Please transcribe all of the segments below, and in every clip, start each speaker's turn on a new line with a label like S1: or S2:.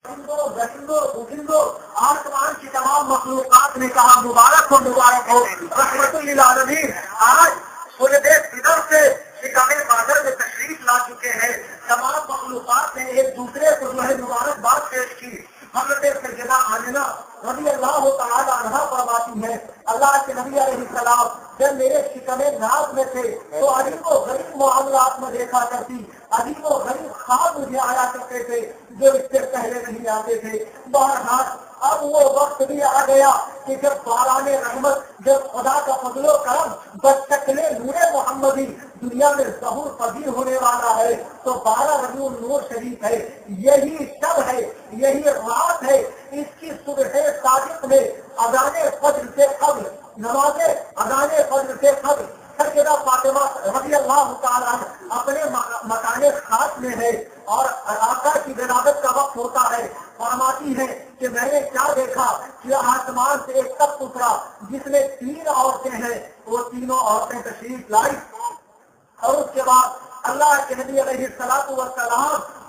S1: زندو آسمان کی تمام مخلوقات نے کہا مبارک ہو رحمت للعالمین. آج پورے دیش ادھر سے شکامے بازر میں تشریف لا چکے ہیں. تمام مخلوقات نے ایک دوسرے کو جو ہے مبارکباد پیش کی. حضرت سیدہ آمنہ رضی اللہ تعالی عنہا فرماتی ہے اللہ کے نبی علیہ السلام جب میرے شکمے ناز میں تھے تو عجیب و غریب معاملات میں دیکھا کرتی. عجیب و غریب خواب مجھے آیا کرتے تھے جو اس سے پہلے نہیں آتے تھے. بہرحال اب وہ وقت بھی آ گیا کہ جب باران رحمت، جب خدا کا فضل و کرم بشکل نور محمدی دنیا میں ظہور پذیر ہونے والا ہے تو 12 ربیع النور شریف ہے. یہی شب ہے، یہی رات ہے. اس کی صبح صادق میں اذان فجر سے قبل، نماز اذان فجر سے قبل سیدہ فاطمہ رضی اللہ تعالیٰ اپنے مکان خاص میں ہے اور آقا کی ولادت کا وقت ہوتا ہے. فرماتی ہے کہ میں نے کیا دیکھا کہ آسمان سے ایک تخت اترا جس میں 3 عورتیں ہیں. وہ تینوں عورتیں تشریف لائی اور اس کے بعد اللہ کے نبی علیہ السلام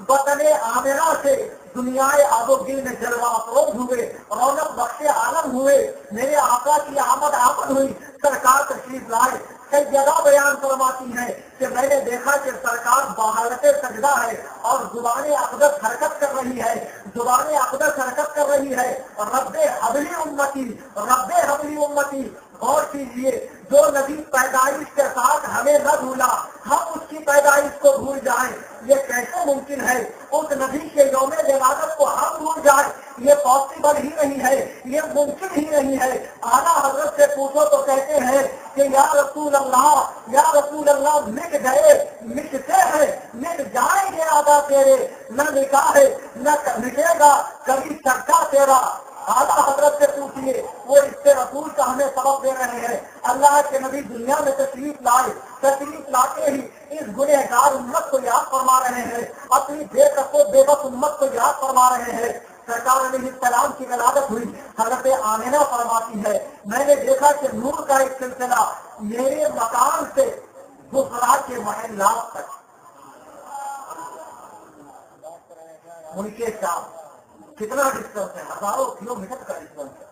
S1: وطن آمنہ سے دنیا آبوگیر میں جلوہ افروز ہوئے، رونق بخش عالم ہوئے. میرے آقا کی آمد ہوئی، سرکار تشریف لائے. کئی جگہ بیان فرماتی ہے کہ میں نے دیکھا کہ سرکار بحالت سجدہ ہے اور زبان اقدس حرکت کر رہی ہے. زبان اقدس حرکت کر رہی ہے. رب حبلی امتی، رب حبلی امتی. غور کیجیے، جو نبی پیدائش کے ساتھ ہمیں نہ بھولا ہم اس کی پیدائش کو بھول جائیں، یہ کیسے ممکن ہے؟ اس نبی کے یوم ولادت کو ہم بھول جائیں، یہ پاسبل ہی نہیں ہے، یہ ممکن ہی نہیں ہے. اعلیٰ حضرت سے پوچھو تو کہتے ہیں کہ یا رسول اللہ، یا رسول اللہ، مٹ گئے، مٹتے ہیں، مٹ جائیں گے آدھا تیرے، نہ نکاح ہے نہ مٹے گا کبھی چرچا تیرا. اعلیٰ حضرت سے پوچھیے، وہ اس سے رسول کا ہمیں سبق دے رہے ہیں. اللہ کے نبی دنیا میں تشریف لائے، تشریف لاتے ہی اس گنہگار امت کو یاد فرما رہے ہیں، اپنی بے کس و بے بس امت کو یاد فرما رہے ہیں. سرکار علیہ السلام کی ولادت ہوئی. حضرت آمنہ فرماتی ہے میں نے دیکھا کہ نور کا ایک سلسلہ میرے مکان سے بخارا کے محلات تک، ملک شام کتنا ڈسٹینس ہے، ہزاروں کلومیٹر کا ڈسٹینس ہے.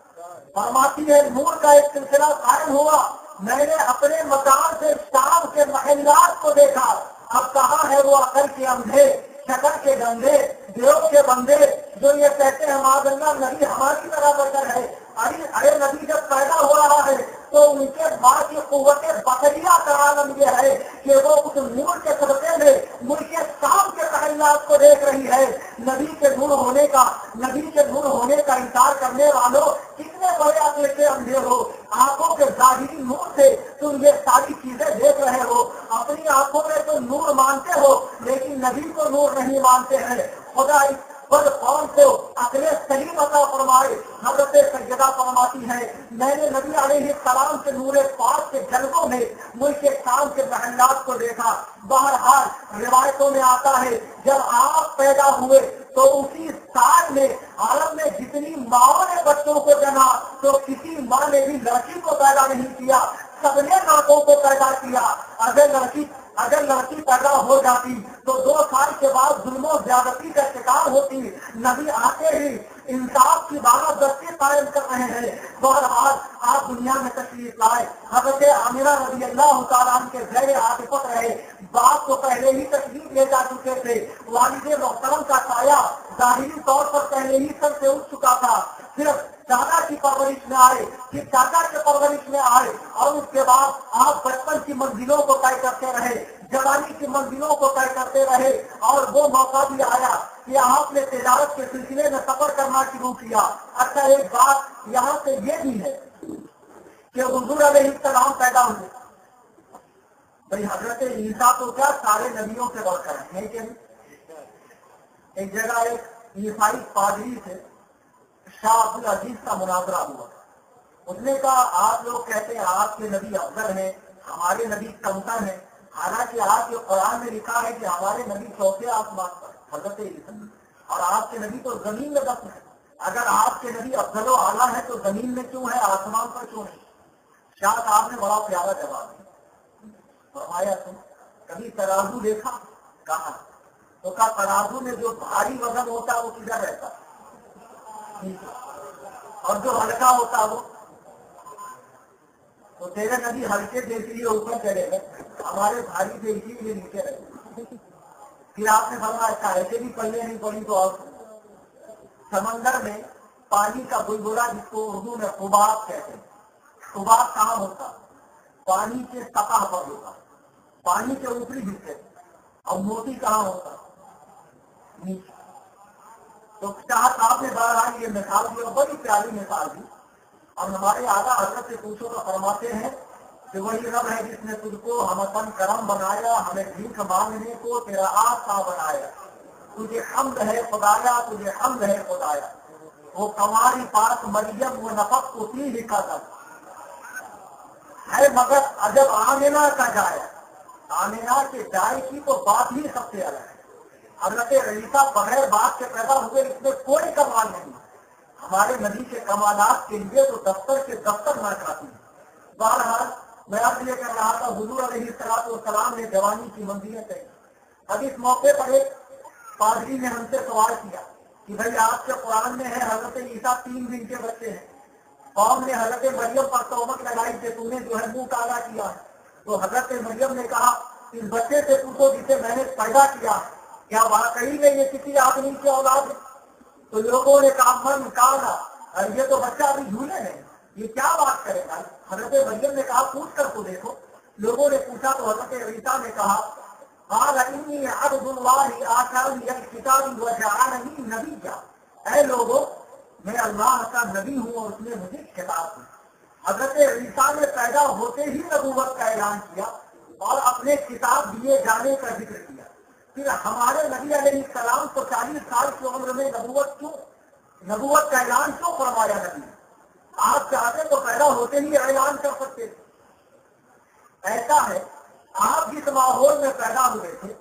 S1: فرماتی ہے نور کا ایک سلسلہ قائم ہوا. میں نے اپنے مکان سے شام کے محلات کو دیکھا. اب کہاں ہے وہ عقل کے اندھے، شکل کے گندے، دیو کے بندے جو یہ کہتے ہیں معاذ اللہ نبی ہماری طرح بشر ہے. ارے نبی جب پیدا ہو رہا ہے تو ان کے بعد کی قوت بصریہ کا عالم یہ ہے کہ وہ اس نور کے صدقے میں ملک شام کے محلات کو دیکھ رہی ہے. نبی کے نور ہونے کا، نبی کے نور ہونے کا انکار کرنے والوں کتنے بڑے عقل کے اندھے ہو. آنکھوں کے ظاہری نور سے تم یہ ساری چیزیں دیکھ رہے ہو، اپنی آنکھوں میں تم نور مانتے ہو لیکن نبی کو نور نہیں مانتے ہیں. خدا پر قوم کو عقل سلیم عطا فرمائے. حضرت سیدہ فرماتی ہے میں نے نبی علیہ السلام کے نور پاک کے جلووں میں ملک شام کے محلات کو دیکھا. بہرحال روایتوں میں آتا ہے جب آپ پیدا ہوئے تو اسی سال میں عالم میں جتنی ماں نے بچوں کو جنا تو کسی ماں نے بھی لڑکی کو پیدا نہیں کیا، سب نے لڑکوں کو پیدا کیا. اگر لڑکی پیدا ہو جاتی تو 2 سال کے بعد ظلم و زیادتی کا شکار ہوتی. نبی آتے ہی انصاف کی بالادستی قائم کر رہے ہیں. بہرحال آپ دنیا میں تشریف لائے. حضرت آمنہ رضی اللہ تعالیٰ عنہ کے زیر عاطفت رہے. باپ کو پہلے ہی تشریف لے جا چکے تھے. والد محترم کا سایہ ظاہری طور پر پہلے ہی سر سے اٹھ چکا تھا. صرف دادا کی پرورش میں آئے، پھر چاچا کی پرورش میں آئے اور اس کے بعد آپ بچپن کی منزلوں کو طے کرتے رہے، جوانی کی منزلوں کو طے کرتے رہے اور وہ موقع بھی آیا کہ آپ نے تجارت کے سلسلے میں سفر کرنا شروع کیا. اچھا ایک بات یہاں سے یہ بھی ہے کہ حضور علیہ السلام پیدا ہوئے. بھائی حضرت عیسیٰ تو کیا سارے نبیوں سے بڑھ کر ہیں کہ ایک جگہ ایک عیسائی پادری سے شاہ عبد العزیز کا مناظرہ ہوا. اس نے کہا آپ لوگ کہتے ہیں آپ کے نبی افضل ہیں، ہمارے نبی کمتر ہیں، حالانکہ آپ کے قرآن میں لکھا ہے کہ ہمارے نبی چوتھے آسمان پر حضرت عیسیٰ اور آپ کے نبی تو زمین میں دفن ہے. اگر آپ کے نبی افضل و اعلیٰ ہے تو زمین میں کیوں ہے، آسمان پر کیوں نہیں؟ شاہ صاحب نے بڑا پیارا جواب دیا. فرمایا تم کبھی ترازو دیکھا؟ کہا تو کہا ترازو میں جو بھاری وزن ہوتا ہے وہ کدھر رہتا ہے؟ ٹھیک ہے، اور جو ہلکا ہوتا وہ تو تیرے نبی ہلکے سے اس لیے اوپر چلے گئے، ہمارے بھاری سے اسی لیے نیچے رہے۔ پھر آپ نے فرمایا ایسے بھی پلے نہیں پڑی تو اور سمندر میں پانی کا بلبلا جس کو اردو میں حباب کہتے ہیں، حباب کہاں ہوتا؟ پانی کے سطح پر ہوتا، پانی کے اوپری حصے، اور موتی کہاں ہوتا؟ نیچے۔ تو شاہ صاحب نے بہرحال یہ مثال دی اور بڑی پیاری مثال دی، اور ہمارے اعلیٰ حضرت سے پوچھو تو فرماتے ہیں کہ وہی رب ہے جس نے تجھ کو ہم اپن کرم بنایا، ہمیں بھیک مانگنے کو تیرا آسا بنایا، تجھے حمد ہے خدایا، تجھے حمد ہے خدایا، وہ کماری پاک مریم وہ نفق کو فی لکھا تھا ہے، مگر جب آمینہ کا جایا، آمینہ کے جائے کی تو بات ہی سب سے الگ ہے۔ حضرت عیسیٰ بغیر باپ کے پیدا ہوئے، اس میں کوئی کمال نہیں، ہمارے نبی کے کمالات کے لیے تو دفتر کے دفتر نہ کافی ہے۔ بہرحال میں عرض یہ کر رہا تھا، حضور علیہ السلام نے جوانی کی منزلیں کہی۔ اب اس موقع پر ایک پادری نے ہم سے سوال کیا کہ بھائی آپ کے قرآن میں ہے حضرت عیسیٰ 3 دن کے بچے ہیں، قوم نے حضرت مریم پر تہمت لگائی کہ تم نے جو ہے منہ کالا کیا ہے، تو حضرت مریم نے کہا اس بچے سے پوچھو جسے میں نے پیدا کیا کیا واقعی میں یہ کسی آدمی کی اولاد ہے؟ تو لوگوں نے کہا من کالا، یہ تو بچہ ابھی جھولے ہے، یہ کیا بات کرے گا؟ حضرت مریم نے کہا پوچھ کر تو دیکھو۔ لوگوں نے پوچھا تو حضرت عیسیٰ نے کہا قال انی عبد اللہ آتانی الکتاب وجعلنی نبیا، اے لوگوں میں اللہ کا نبی ہوں اور اس نے مجھے کتاب دی۔ حضرت عیسیٰ نے پیدا ہوتے ہی نبوت کا اعلان کیا اور اپنے کتاب دیے جانے کا ذکر کیا۔ پھر ہمارے نبی علیہ السلام کو 40 سال کی عمر میں نبوت کا اعلان کیوں فرمایا نبی؟ آپ چاہتے تو پیدا ہوتے ہی اعلان کر سکتے تھے۔ ایسا ہے آپ جس ماحول میں پیدا ہوئے تھے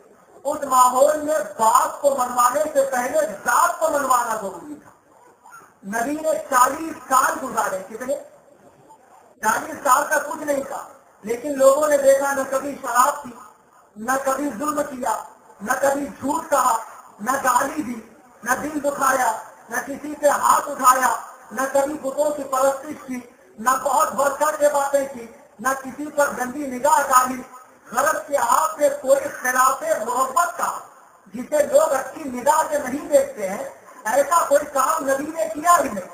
S1: اس ماحول میں باپ کو منوانے سے پہلے ذات کو منوانا ضروری تھا۔ نبی نے 40 سال گزارے، کتنے؟ 40 سال کا کچھ نہیں تھا، لیکن لوگوں نے دیکھا نہ کبھی شراب پی، نہ کبھی ظلم کیا، نہ کبھی جھوٹ کہا، نہ گالی دی، نہ دل دکھایا، نہ کسی سے ہاتھ اٹھایا، نہ کبھی بتوں کی پرستش کی، نہ بہت بڑھ چڑھ کے باتیں کی، نہ کسی پر گندی نگاہ ڈالی۔ غرض کے آپ نے کوئی خلاف محبت کا جسے لوگ اچھی نگاہ سے نہیں دیکھتے ہیں ایسا کوئی کام نبی نے کیا ہی نہیں۔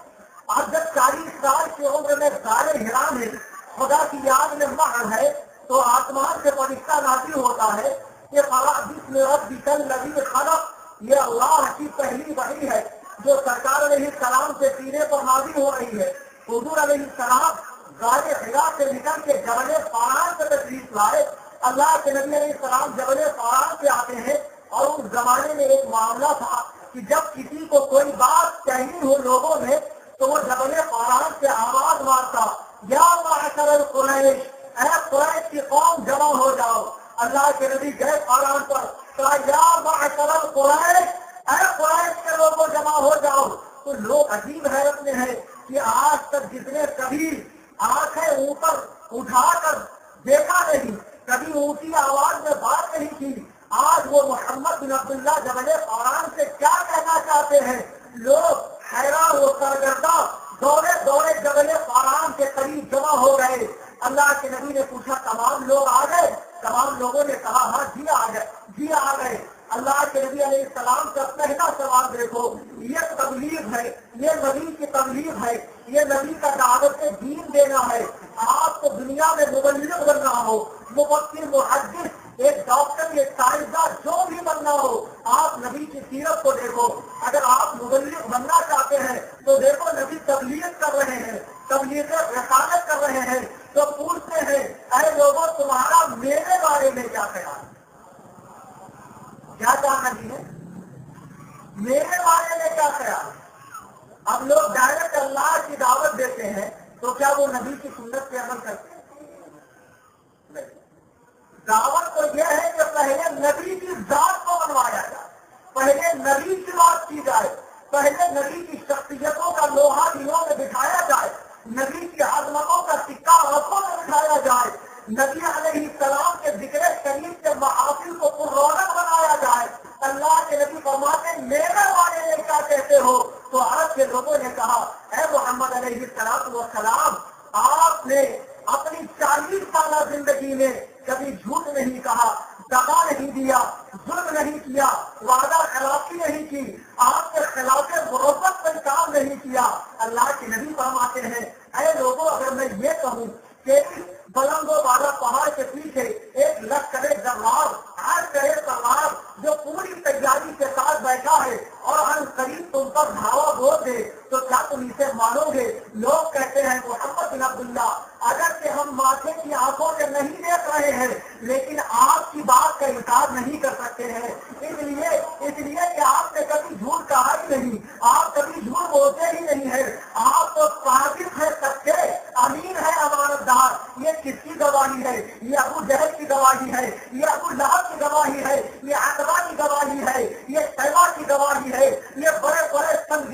S1: اب جب 40 سال کی عمر میں غار حرا میں خدا کی یاد میں مہر ہے تو آسمان سے فرشتہ نازل ہوتا ہے کہ فلا بسم ربک الذی خلق، یہ اللہ کی پہلی وحی ہے جو سرکار علیہ السلام سے سینے پر نازل ہو رہی ہے۔ حضور علیہ السلام غار حرا سے نکل کے جبل فاران سے تشریف لائے۔ اللہ کے نبی علیہ السلام جبل فاران سے آتے ہیں اور اس زمانے میں ایک معاملہ تھا کہ جب کسی کو کوئی بات کہنی ہو لوگوں میں تو وہ جبل فاران سے آواز مارتا، یا معشر القریش، اے قریش کی قوم جمع ہو جاؤ۔ اللہ کے نبی گئے فاران پر، کہا یا معشر القریش، اے قریش کے لوگوں جمع ہو جاؤ۔ تو لوگ عجیب حیرت میں ہیں کہ آج تک جس نے کبھی آنکھیں اوپر اٹھا کر دیکھا نہیں، کبھی اونچی آواز میں بات نہیں کی، آج وہ محمد بن عبداللہ جبل فاران سے کیا کہنا چاہتے ہیں؟ لوگ حیران و سرگردہ دوڑے جبل فاران کے قریب جمع ہو گئے۔ اللہ کے نبی نے پوچھا تمام لوگ آ گئے؟ تمام لوگوں نے کہا ہاں جی آ گئے، جی آ گئے۔ اللہ کے نبی علیہ السلام کا پہلا سوال دیکھو، یہ تبلیغ ہے، یہ نبی کی تبلیغ ہے، یہ نبی کا دعوت دین دینا ہے۔ آپ کو دنیا میں مبلغ بننا ہو، مفسر، محدث، ایک ڈاکٹر، ایک سائنسداں، جو بھی بننا ہو، آپ نبی کی سیرت کو دیکھو۔ اگر آپ مبلغ بننا چاہتے ہیں تو دیکھو نبی تبلیغ کر رہے ہیں، تبلیغ رسالت کر رہے ہیں، تو پوچھتے ہیں اے لوگوں تمہارا میرے بارے میں کیا خیال ہے؟ کیا جاننا ہے میرے بارے میں کیا خیال ہے؟ اب لوگ ڈائریکٹ اللہ کی دعوت دیتے ہیں تو کیا وہ نبی کی سنت پہ عمل کرتے ہیں؟ دعوت تو یہ ہے کہ پہلے نبی کی ذات کو منوایا جائے، پہلے نبی کی بات کی جائے، پہلے نبی کی شخصیتوں کا لوہا دلوں میں بٹھایا جائے، نبی کی عظمتوں کا سکہ آنکھوں میں بٹھایا جائے، نبی علیہ السلام کے ذکر شریف کے محافل کو پر رونق بنایا جائے۔ اللہ کے نبی فرماتے میرے بارے میں کیا کہتے کہتے ہو؟ تو عرب کے لوگوں نے کہا اے محمد علیہ السلام، آپ نے اپنی 40 سالہ زندگی میں کبھی جھوٹ نہیں کہا، دغا نہیں دیا، ظلم نہیں کیا، وعدہ خلافی نہیں کی، آپ کے خلاف مروت پر کام نہیں کیا۔ اللہ کے نبی فرماتے ہیں اے لوگوں، اگر میں یہ کہوں کہ بلند و بالا پہاڑ کے پیچھے ایک لشکر جرار آج کرے سوار جو پوری تیاری کے ساتھ بیٹھا ہے اور ان قریب تم پر دھاوا بول دے تو کیا تم اسے مانو گے؟ لوگ کہتے ہیں محمد بن عبداللہ، اگر کہ ہم ماتھے کی آنکھوں سے نہیں دیکھ رہے ہیں لیکن آپ کی بات کا انکار نہیں کر سکتے ہیں، اس لیے کہ آپ نے کبھی جھوٹ کہا ہی نہیں، آپ کبھی جھوٹ بولتے ہی نہیں ہیں، آپ تو صادق ہے، سچے، امین ہے، امانت دار۔ یہ کس کی گواہی ہے؟ یہ ابو جہل کی گواہی ہے، یہ ابو لہب کی گواہی ہے، یہ عتبہ کی گواہی ہے، یہ شیبہ کی گواہی ہے، یہ بڑے بڑے سن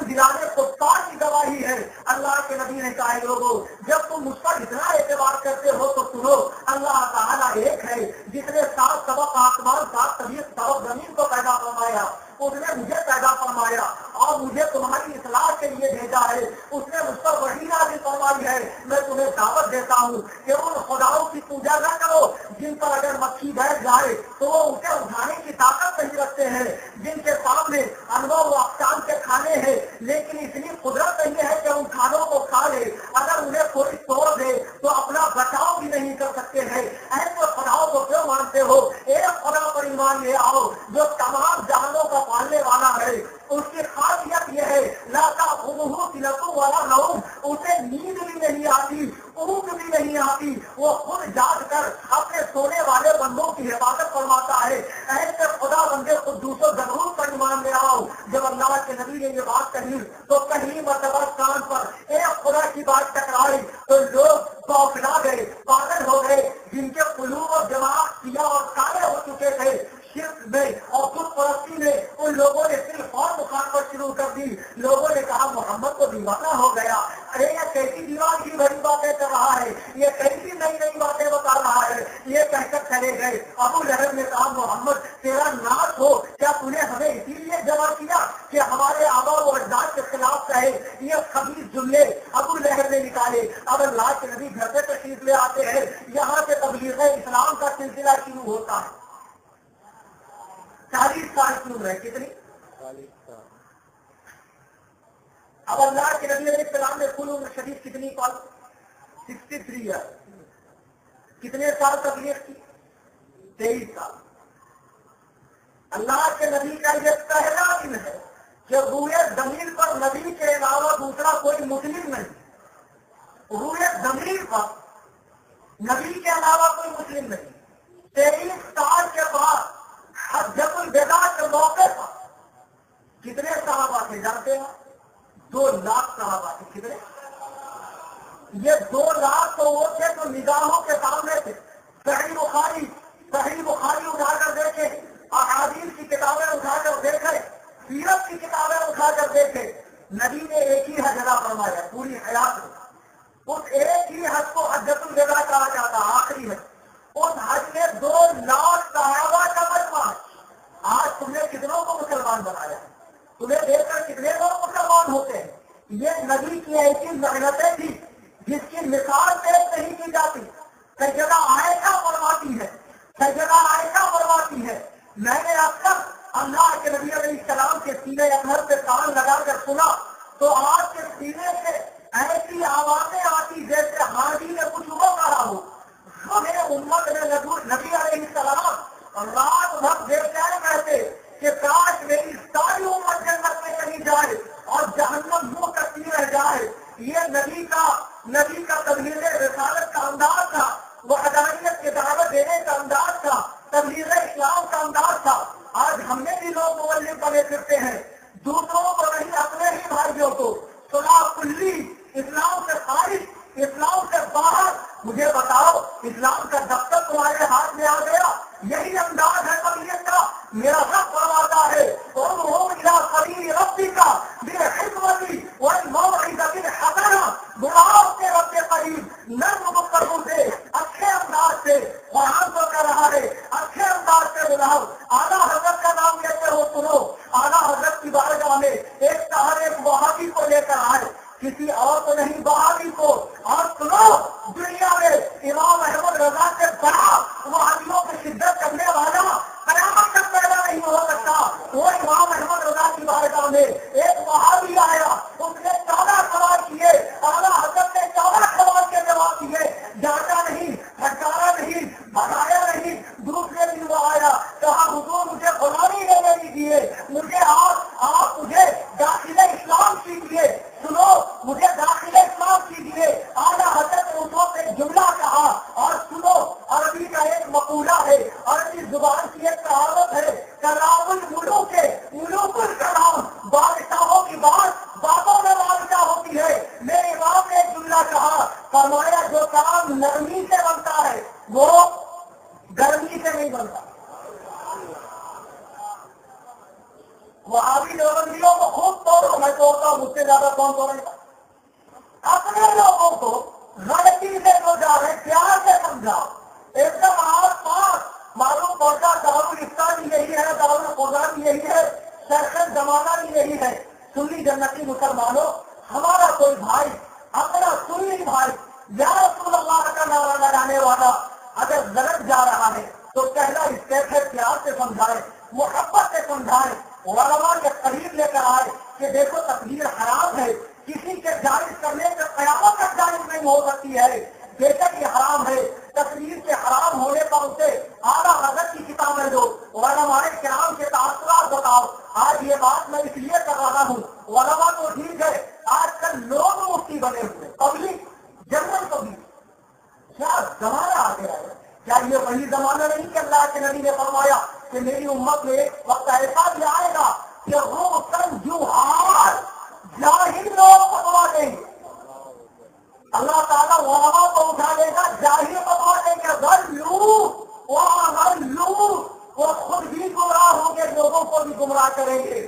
S1: دلانے کفار کی گواہی ہے۔ اللہ کے نبی نے کہا لوگوں، جب تم مجھ پر اتنا اعتبار کرتے ہو تو سنو، اللہ تعالیٰ ایک ہے جس نے 7 سبق آسمان 7 سبق زمین کو پیدا فرمایا، اس نے مجھے پیدا فرمایا اور مجھے تمہاری اصلاح کے لیے بھیجا ہے، اس نے مجھ پر وحی نازل فرمائی ہے۔ میں تمہیں دعوت دیتا ہوں کہ ان خداؤں کی پوجا نہ کرو جن پر اگر مکھی بیٹھ جائے تو وہ اسے اٹھانے کی طاقت نہیں رکھتے ہیں، جن کے سامنے انواع و اقسام کے کھانے ہیں لیکن اتنی قدرت نہیں ہے کہ ان کھانوں کو کھا لے، اگر انہیں کوئی توڑ دے تو اپنا بچاؤ بھی نہیں کر سکتے ہیں۔ ایسے خداؤں کو کیوں مانتے ہو؟ ایک خدا پر ایمان لے آؤ جو تمام جہانوں کا پالنے والا ہے، اس کی خاصیت یہ ہے لا تأخذہ سنۃ ولا نوم، اسے نیند بھی نہیں آتی، اونگ بھی نہیں آتی، وہ خود جاگ کر اپنے سونے والے بندوں کی حفاظت فرماتا ہے۔ ایسے خدا بندے قدوس و ضرور پر ایمان لے آؤ۔ جب اللہ کے نبی نے یہ بات کہی تو پہلی مرتبہ کان پر ایک خدا کی بات ٹکرائی تو لوگ بوکھلا گئے، پاگل ہو گئے، جن کے قلوب اور دماغ سیاہ اور کالے ہو چکے تھے شرک میں اور بت پرستی میں، ان لوگوں نے صرف اور مخالفت شروع کر دی۔ لوگوں نے کہا محمد کو دیوانہ ہو گیا، ارے یہ کیسی دیوان کی بڑی باتیں کر رہا ہے، یہ کیسی نئی نئی باتیں بتا رہا ہے، یہ کہہ کر چلے گئے۔ ابو لہب نے کہا محمد تیرا ناش ہو، کیا تم نے ہمیں اسی لیے جمع کیا کہ ہمارے آبا و اجداد کے خلاف کہے؟ یہ خبیث جملے ابو لہب نے نکالے۔ اب اللہ کے نبی گھر سے تشریف لے آتے ہیں، یہاں سے تبلیغ اسلام کا سلسلہ شروع ہوتا ہے۔ 40 سال کی عمر ہے، کتنی؟ 40 سال۔ اب اللہ کے نبی علیہ السلام نے کل عمر شریف کتنی پال؟ 63 ہے۔ کتنے سال تبلیغ کی؟ 23 سال۔ اللہ کے نبی کا یہ پہلا دن ہے کہ روئے زمین پر نبی کے علاوہ دوسرا کوئی مسلم نہیں، روئے زمین پر نبی کے علاوہ کوئی مسلم نہیں۔ 23 سال کے بعد حجۃ الوداع کے موقع پر کتنے صحابہ تھے جانتے ہیں؟ 2 لاکھ صحابہ تھے۔ کتنے؟ یہ 2 لاکھ تو وہ تھے جو نگاہوں کے سامنے تھے۔ صحیح بخاری اٹھا کر دیکھے، احادیث کی کتابیں اٹھا کر دیکھے، سیرت کی کتابیں اٹھا کر دیکھے، نبی نے ایک ہی حج ادا فرمایا پوری حیات میں۔ اس ایک ہی حج کو حجۃ الوداع کہا جاتا، آخری حج۔ اس حج میں 2 لاکھ صحابہ کا مجمع۔ آج تم نے کتنوں کو مسلمان بنایا؟ تمہیں دیکھ کر کتنے لوگ مسلمان ہوتے ہیں؟ یہ نبی کی ایسی محنتیں تھی جس کی مثال پیش نہیں کی جاتی۔ سیدہ عائشہ فرماتی ہے میں نے اکثر اللہ کے نبی علیہ السلام کے سینے اطہر پہ کان لگا کر سنا تو آپ کے سینے سے ایسی آوازیں آتی جیسے حاجی نے کچھ ہو کہا ہو۔ ہمیں امت نے نبی علیہ السلام رات بھر بے چین کہتے کہ کاش میری ساری امت جنت میں چلی جائے اور جہنم منہ کرتی رہ جائے۔ یہ نبی کا تبلیغ رسالت کا انداز تھا، وحدانیت کی دعوت دینے کا انداز تھا، تبلیغ اسلام کا انداز تھا۔ آج ہم نے بھی لوگ مولد بنے پھرتے ہیں، دوسروں کو نہیں اپنے ہی بھائیوں کو صلاح کلی، اسلام سے خارج، اسلام سے باہر۔ مجھے بتاؤ اسلام کا دفتر تمہارے ہاتھ میں آ گیا، یہی انداز ہے تبلیغ کا۔ میرا رب فرماتا ہے ربی کا میرے حکمتی والموعظۃ الحسنہ، بلاؤ کے رب کے قریب نرم گفتگو سے، اچھے انداز سے۔ قرآن تو کہہ رہا ہے اچھے انداز سے بلاؤ۔ اعلیٰ حضرت کا نام لیتے ہو سنو، اعلیٰ حضرت کی بارگاہ میں ایک شہر ایک وہابی کو لے کر آئے، کسی اور کو نہیں، وہابی کو. اور سنو، دنیا میں امام احمد رضا سے بڑا وہابیوں کی شدت کرنے والا قیامت تک پیدا نہیں ہو سکتا. وہ امام احمد رضا کی بارگاہ میں ایک وہابی آیا، اس نے 14 سوال کیے، اعلیٰ حضرت نے 14 سوال کے جواب دیے، ڈانٹا نہیں، پھٹکارا نہیں، بھگایا نہیں. دوسرے دن وہ آیا، کہا حضور مجھے غلامی لینے دیجیے، مجھے آپ مجھے داخل اسلام کیجیے. سنو، مجھے داخل اسلام کیجیے. اعلیٰ حضرت نے اس وقت ایک جملہ کہا. اور سنو، عربی کا ایک مقولہ ہے، عربی زبان کی ایک کہاوت ہے، کلام الملوک ملوک الکلام، بادشاہوں کی باتوں میں بادشاہ ہوتی ہے. میرے امام نے ایک جملہ کہا، فرمایا جو کام نرمی سے بنتا ہے وہ گرمی سے نہیں بنتا. وہابی دیوبندیوں کو خوب توڑو، میں توڑتا ہوں، مجھ سے زیادہ کون توڑے گا. اپنے لوگوں کو غلطی سے جو جا رہے پیار سے سمجھاؤ، ایک دم آس پاس معلوم پڑتا دارالفتہ بھی یہی ہے، دارالخدا بھی یہی ہے، شیخ زمانہ بھی یہی ہے. سنی جنتی مسلمانوں، ہمارا کوئی بھائی اپنا سنی بھائی یا رسول اللہ کا نعرہ لگانے والا اگر غلط جا رہا ہے تو پہلا اسٹیپ ہے پیار سے سمجھائے، محبت سے سمجھائے، علماء کے قریب لے کر آئے کہ دیکھو تقدیر حرام ہے، کسی کے جائز کرنے سے قیامت تک جائز نہیں ہو سکتی ہے. بے شک یہ حرام ہے. تقدیر کے حرام ہونے پر اسے اعلیٰ حضرت کی کتابیں دو، علماء کرام کے تاثرات بتاؤ. آج یہ بات میں اس لیے کر رہا ہوں، علماء تو ٹھیک ہے، آج کل لوگ مفتی بنے ہوئے، پبلک جنرل پبلک. کیا زمانہ آ گیا ہے؟ کیا یہ وہی زمانہ نہیں کہ اللہ کے نبی نے فرمایا کہ میری امت میں ایک وقت ایسا بھی آئے گا کہ وہ جوہار جاہل لوگ فتوا دیں گے. اللہ تعالیٰ علماء کو اٹھا لے گا، جاہل فتوا دیں گے، وہ خود بھی گمراہ ہوں گے، لوگوں کو بھی گمراہ کریں گے.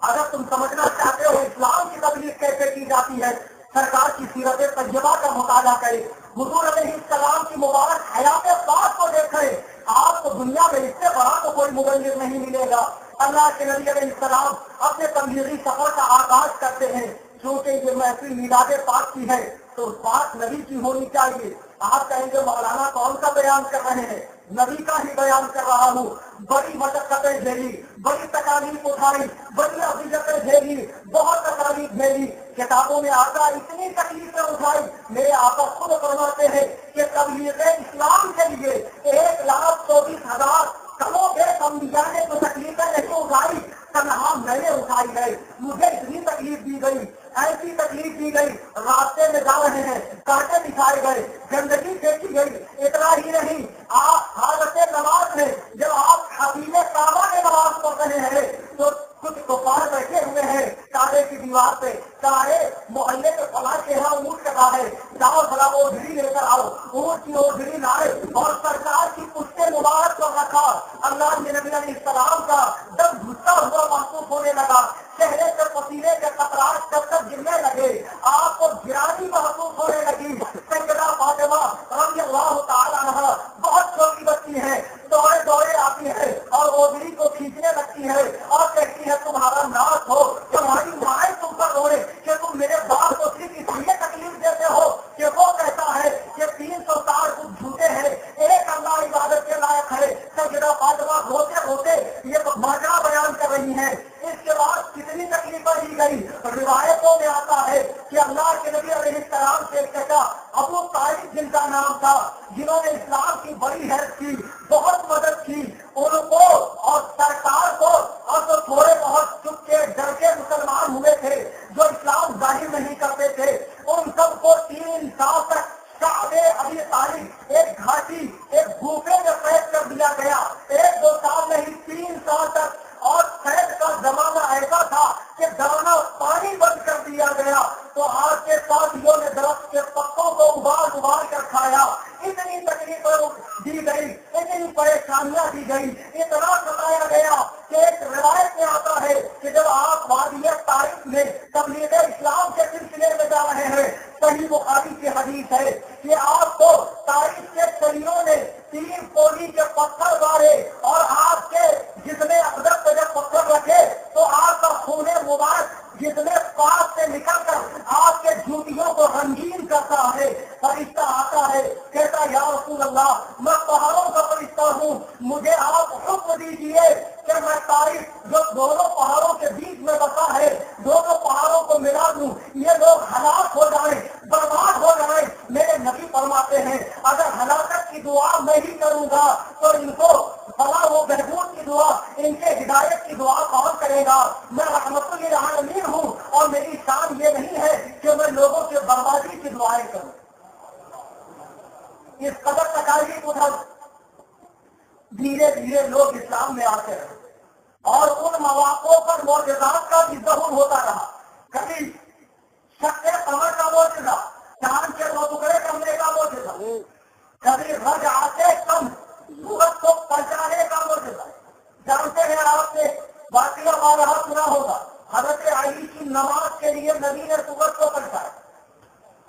S1: اگر تم سمجھنا چاہتے ہو اسلام کی تبلیغ کیسے کی جاتی ہے، سرکار کی سیرت طیبہ کا مطالعہ کرے، حضور علیہ السلام کی مبارک حیات پاک کو دیکھے. آپ کو دنیا میں اس سے بڑا تو کوئی مبلغ نہیں ملے گا. اللہ کے نبی علیہ السلام اپنے تبلیغی سفر کا آغاز کرتے ہیں. کیونکہ یہ محفل میلاد پاک کی ہے تو پاک نبی کی ہونی چاہیے. آپ کہیں گے مولانا کون کا بیان کر رہے ہیں؟ نبی کا ہی بیان کر رہا ہوں. بڑی مشقتیں جھیلی، بڑی تکالیف اٹھائی، بڑی اذیتیں جھیلی، بہت تکالیف جھیلی. کتابوں میں آقا اتنی تکلیفیں اٹھائی، میرے آقا خود فرماتے ہیں کہ تبلیغ اسلام کے لیے 1,24,000 کموں کے انبیاء نے تو تکلیفیں نہیں اٹھائی، تنہا میں نے اٹھائی ہے. مجھے اتنی تکلیف دی گئی، ایسی تکلیف دی گئی، راستے میں جا رہے ہیں کانٹے دکھائے گئے، گندگی پھینکی گئی. اتنا ہی نہیں، آپ حالت نماز میں جب آپ حبیب کعبہ میں نماز پڑھ رہے ہیں تو کچھ کفار بیٹھے ہوئے ہیں کعبے کی دیوار پہ، کہے محلے کے فلاں چہرہ اونٹ کا ہے، جاؤ فلاں اوجھڑی لے کر آؤ. اونٹ کی اوجھڑی لائے اور سرکار کی پشت مبارک پر رکھا. اللہ کے نبی علیہ السلام کا دم گھستا ہوا محسوس ہونے لگا، چہرے سے پسینے کے قطرات کب تک گرنے لگے، آپ کو گرانی محسوس ہونے لگی. سیدہ فاطمہ رضی اللہ تعالیٰ عنہا بہت چھوٹی بچی ہے، دوڑے دوڑے آتی ہے اور اوجھڑی کو کھینچنے لگتی ہے اور کہتی ہے تمہارا ناس ہو، تمہاری مائیں تم پر روئے کہ تم میرے باپ کو صرف اس لیے تکلیف دیتے ہو کہ وہ کہتا ہے کہ 360 کچھ جھوٹے ہیں، ایک اللہ عبادت کے لائق ہے. سیدہ فاطمہ روتے روتے یہ ماجرا بیان کر رہی ہیں. اس کے بعد کتنی تکلیفیں دی گئی. روایتوں میں آتا ہے کہ اللہ کے نبی علیہ السلام سے ایک چچا ابو طالب جن کا نام تھا، جنہوں نے اسلام کی بڑی حیثیت کی، بہت مدد کی، ان کو اور سرکار کو، اور جو تھوڑے بہت چپ کے ڈر کے مسلمان ہوئے تھے جو اسلام ظاہر نہیں کرتے تھے، ان سب کو 3 سال تک شعب ابی طالب ایک گھاٹی ایک گوفے میں قید کر دیا گیا. 1-2 سال نہیں، 3 سال تک. اور قید کا زمانہ ایسا تھا کہ دانا پانی بند کر دیا گیا تو آپ کے ساتھیوں نے درخت کے پتوں کو ابال کر کھایا. اتنی تکلیفیں دی گئی، اتنی پریشانیاں دی گئی، اتنا ستایا گیا کہ ایک روایت میں آتا ہے کہ جب آپ وادی طائف میں تبلیغ اسلام کے سلسلے میں جا رہے ہیں، صحیح بخاری کی حدیث ہے کہ آپ کو طائف کے چلیوں نے 3 کولی کے پتھر مارے اور آپ کے جتنے اقدام پہ جب پتھر رکھے تو آپ کا خون مبارک جتنے پاس سے نکل کر آپ کے جوتیوں کو رنگین کرتا ہے، فرشتہ آتا ہے کہتا یا رسول اللہ میں پہاڑوں کا فرشتہ ہوں، مجھے آپ حکم دیجیے کہ میں تاریخ جو دونوں پہاڑوں کے بیچ میں بسا ہے دونوں پہاڑوں کو ملا دوں، یہ لوگ ہلاک ہو جائیں، برباد ہو جائیں۔ میرے نبی فرماتے ہیں اگر ہلاکت کی دعا میں ہی کروں گا تو ان کو فلاح و بہبود کی دعا، ان کے ہدایت کی دعا کون کرے گا؟ میں رحمت للعالمین ہوں اور میری شان یہ نہیں ہے کہ میں لوگوں کے بربادی کی دعائیں کروں۔ اس قدر تکالیف ادھر دھیرے دھیرے لوگ اسلام میں آتے رہے اور ان مواقع پر معجزات کا بھی ظہور ہوتا رہا۔ کبھی شق قمر کا معجزہ، چاند کے 2 ٹکڑے کرنے کا معجزہ، کبھی رج آتے کم سورج کو پہنچانے کا معجزہ۔ جانتے ہیں آپ نے واقعہ بارہا سنا ہوگا، حضرت علی کی نماز کے لیے نبی نے سورج کو پہنچایا۔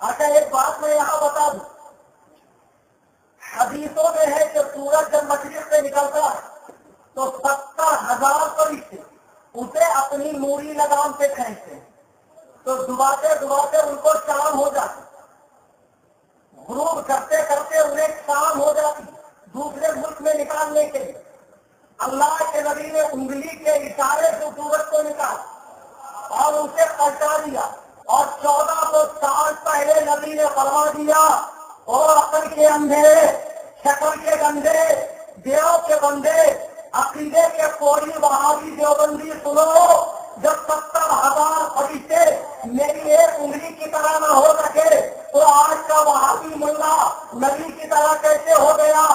S1: اچھا ایک بات میں یہاں بتا دوں، حدیثوں میں ہے کہ سورج جب مشرق سے نکلتا ہے تو 70,000 فرشتے اسے اپنی موری لگام سے کھینچتے ہیں، تو دباتے دباتے ان کو شام ہو جاتی، غروب کرتے کرتے انہیں شام ہو جاتی دوسرے ملک میں نکالنے کے لیے۔ اللہ کے نبی نے انگلی کے اشارے سے سورج کو نکالا اور اسے پلٹا دیا، اور 1400 سال پہلے نبی نے فرما دیا اور عقل کے اندھے، شکل کے گندے، دیو کے بندے، عقیدے کے کوڑی وہابی دیوبندی سنو، جب 70,000 فرشتے میری ایک انگلی کی طرح نہ ہو سکے تو آج کا وہابی ملا نبی کی طرح کیسے ہو گیا؟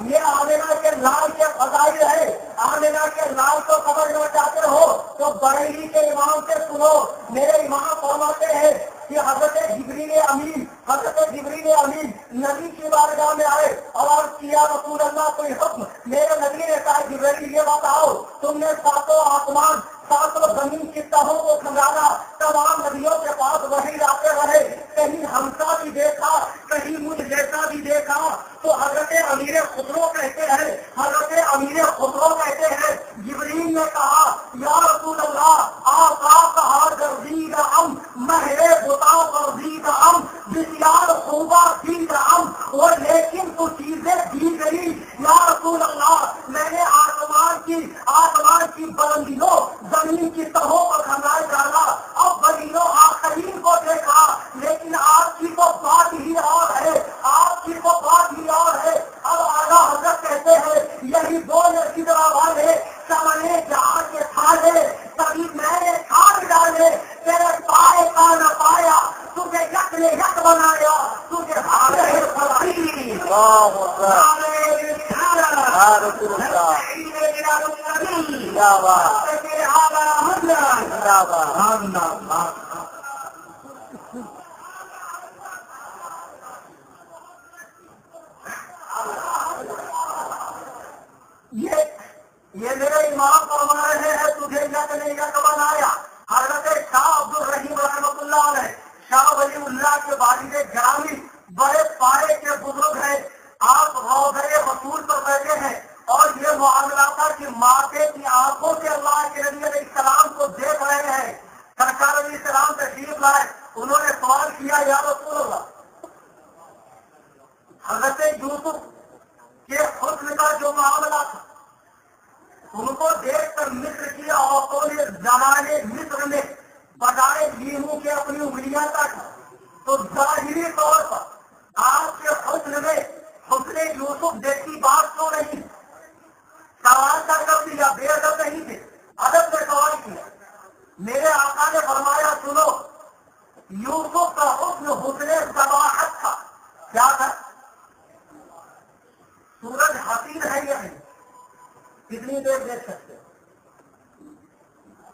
S1: یہ آمینہ کے لال کے فضائل ہے۔ آمینہ کے لال کو سمجھنا چاہتے ہو تو بریلی کے امام سے سنو، میرے امام فرماتے ہیں کہ حضرت جبریل امین نبی کی بارگاہ میں آئے اور کیا رسول اللہ کوئی حکم؟ میرے نبی نے کہا جبریل یہ بتاؤ تم نے 7 آسمان 7 زمین کی تہوں کو کھنگالا، تمام نبیوں کے پاس وحی آتے رہے، کہیں ہم کا بھی دیکھا کہیں مجھ جیسا بھی دیکھا، تو حضرت امیر خسرو کہتے ہیں جبریل نے کہا یا رسول اللہ آپ گردید ام مہرے بتاؤ گردید ام بسیار خوبہ دید ام، اور لیکن تو چیزیں دی گئی یا رسول اللہ، میں نے آسمان کی بلندیوں زمین کی تہوں پر کھنگال ڈالا، اب بلندیوں آخرین کو دیکھا، لیکن آپ کی تو بات ہی اور ہے، اب اعلیٰ حضرت کہتے ہیں یہی بولے سدرا والے سمنے جہاں کے کھالے، تبھی میں نے کھاد ڈالے، تیرے پائے کا نہ پایا، تجھے یک نے یک بنایا، تجھے یہ میرے امام فرما رہے ہیں تجھے یک نے یک بنایا۔ حضرت شاہ عبد الرحیم رحمۃ اللہ علیہ شاہ ولی اللہ کے والد گرامی بڑے پائے کے بزرگ ہیں، آپ روضہ رسول پر بیٹھے ہیں اور یہ معاملہ تھا کہ ماتے کی آنکھوں سے اللہ کے نبی علیہ السلام کو دیکھ رہے ہیں۔ سرکار علیہ السلام تشریف لائے، انہوں نے سوال کیا یا رسول اللہ حضرت یوسف کے حسن کا جو معاملہ تھا ان کو دیکھ کر مصر کی عورتوں نے زمانے مصر میں بجائے لیموں کے اپنی انگلیاں تک، تو ظاہری طور پر آپ کے حسن میں حسن یوسف جیسی بات تو نہیں، سوال کر دیا، بے ادب نہیں تھے، ادب سے سوال کیا۔ میرے آقا نے فرمایا سنو، یوسف کا حسن حسن صباحت تھا، کیا تھا؟ سورج حسین ہے یا نہیں؟ کتنی دیر دیکھ سکتے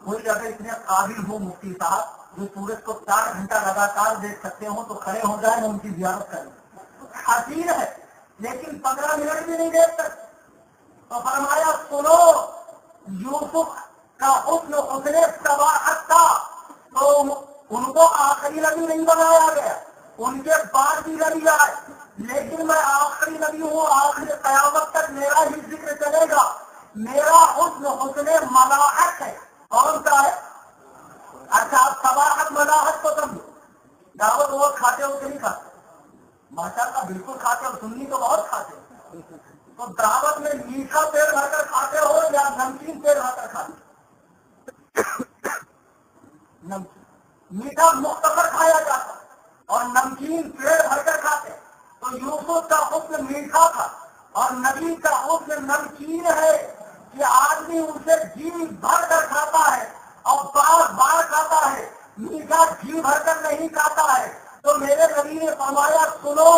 S1: کوئی اگر اتنے قابل ہو مفتی صاحب جو سورج کو 4 گھنٹہ لگاتار دیکھ سکتے ہوں تو کھڑے ہو جائیں ان کی زیارت کریں۔ حسین ہے لیکن 15 منٹ بھی نہیں دیکھ سکتے، تو فرمایا سنو یوسف کا حسن حسن صباحت تھا، تو ان کو آخری نبی نہیں بنایا گیا، ان کے بعد بھی نبی آئے، لیکن میں آخری نبی ہوں، آخری قیامت تک میرا ہی ذکر چلے گا۔ میرا حسن حسن ملاحت ہے، کون سا ہے؟ اچھا آپ صباحت ملاحت کو سمجھو، دعوت وہ کھاتے ہو کہ نہیں کھاتے؟ ماشاء اللہ بالکل کھاتے ہو، سنی تو بہت کھاتے ہو، تو دعوت میں میٹھا پیڑ بھر کر کھاتے ہو یا نمکین پیڑ بھر کر کھاتے ہو؟ نمکین میٹھا مختصر کھایا جاتا اور نمکین پیڑ بھر کر کھاتے، تو یوسف کا حکم میٹھا تھا اور نبی کا حکم نمکین ہے کہ آدمی اسے جی بھر کر کھاتا ہے اور بار بار کھاتا ہے، میٹھا جی بھر کر نہیں کھاتا ہے۔ تو میرے نبی نے فرمایا سنو،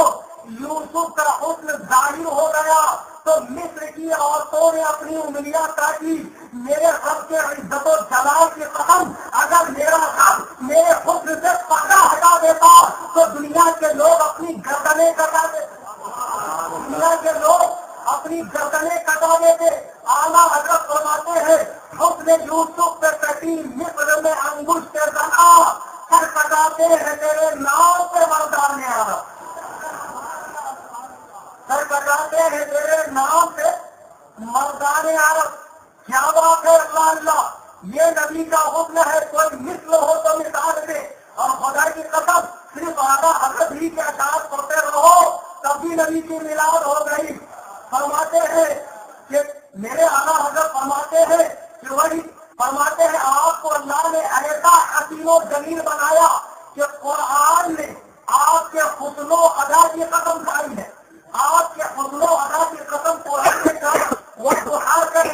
S1: یوسف کا حکم ظاہر ہو گیا تو مصر کی عورتوں نے اپنی انگلیاں کاٹی۔ میرے رب کے عزت و جلال کی قسم، اگر میرا رب میرے حکم سے پردہ ہٹا دیتا تو دنیا کے لوگ اپنی گردنیں کٹا دیتے، دنیا کے لوگ اپنی گردنیں کٹا دیتے۔ اعلیٰ حضرت فرماتے ہیں حکم یوسف پہ کٹی مصر میں انگشت زنا، سر کٹاتے ہیں تیرے نام پہ مردان عرب، سر کٹاتے ہیں تیرے نام پہ مردان عرب۔ کیا بات ہے، اللہ اللہ، یہ نبی کا حکم ہے، کوئی مثل ہو تو مثال دے۔ اور خدا کی قسم صرف اعلیٰ حضرت ہی کے اشعار پڑھتے رہو تب بھی نبی کی میلاد ہو گئی۔ فرماتے ہیں کہ میرے اعلیٰ حضرت فرماتے ہیں کہ وہی فرماتے ہیں آپ کو اللہ نے ایسا حسین و جمیل بنایا کہ قرآن نے آپ کے حسن و ادا کی قسم کھائی ہے، آپ کے حسن و ادا کی قسم قرآن نے کہا، وہ سہار کر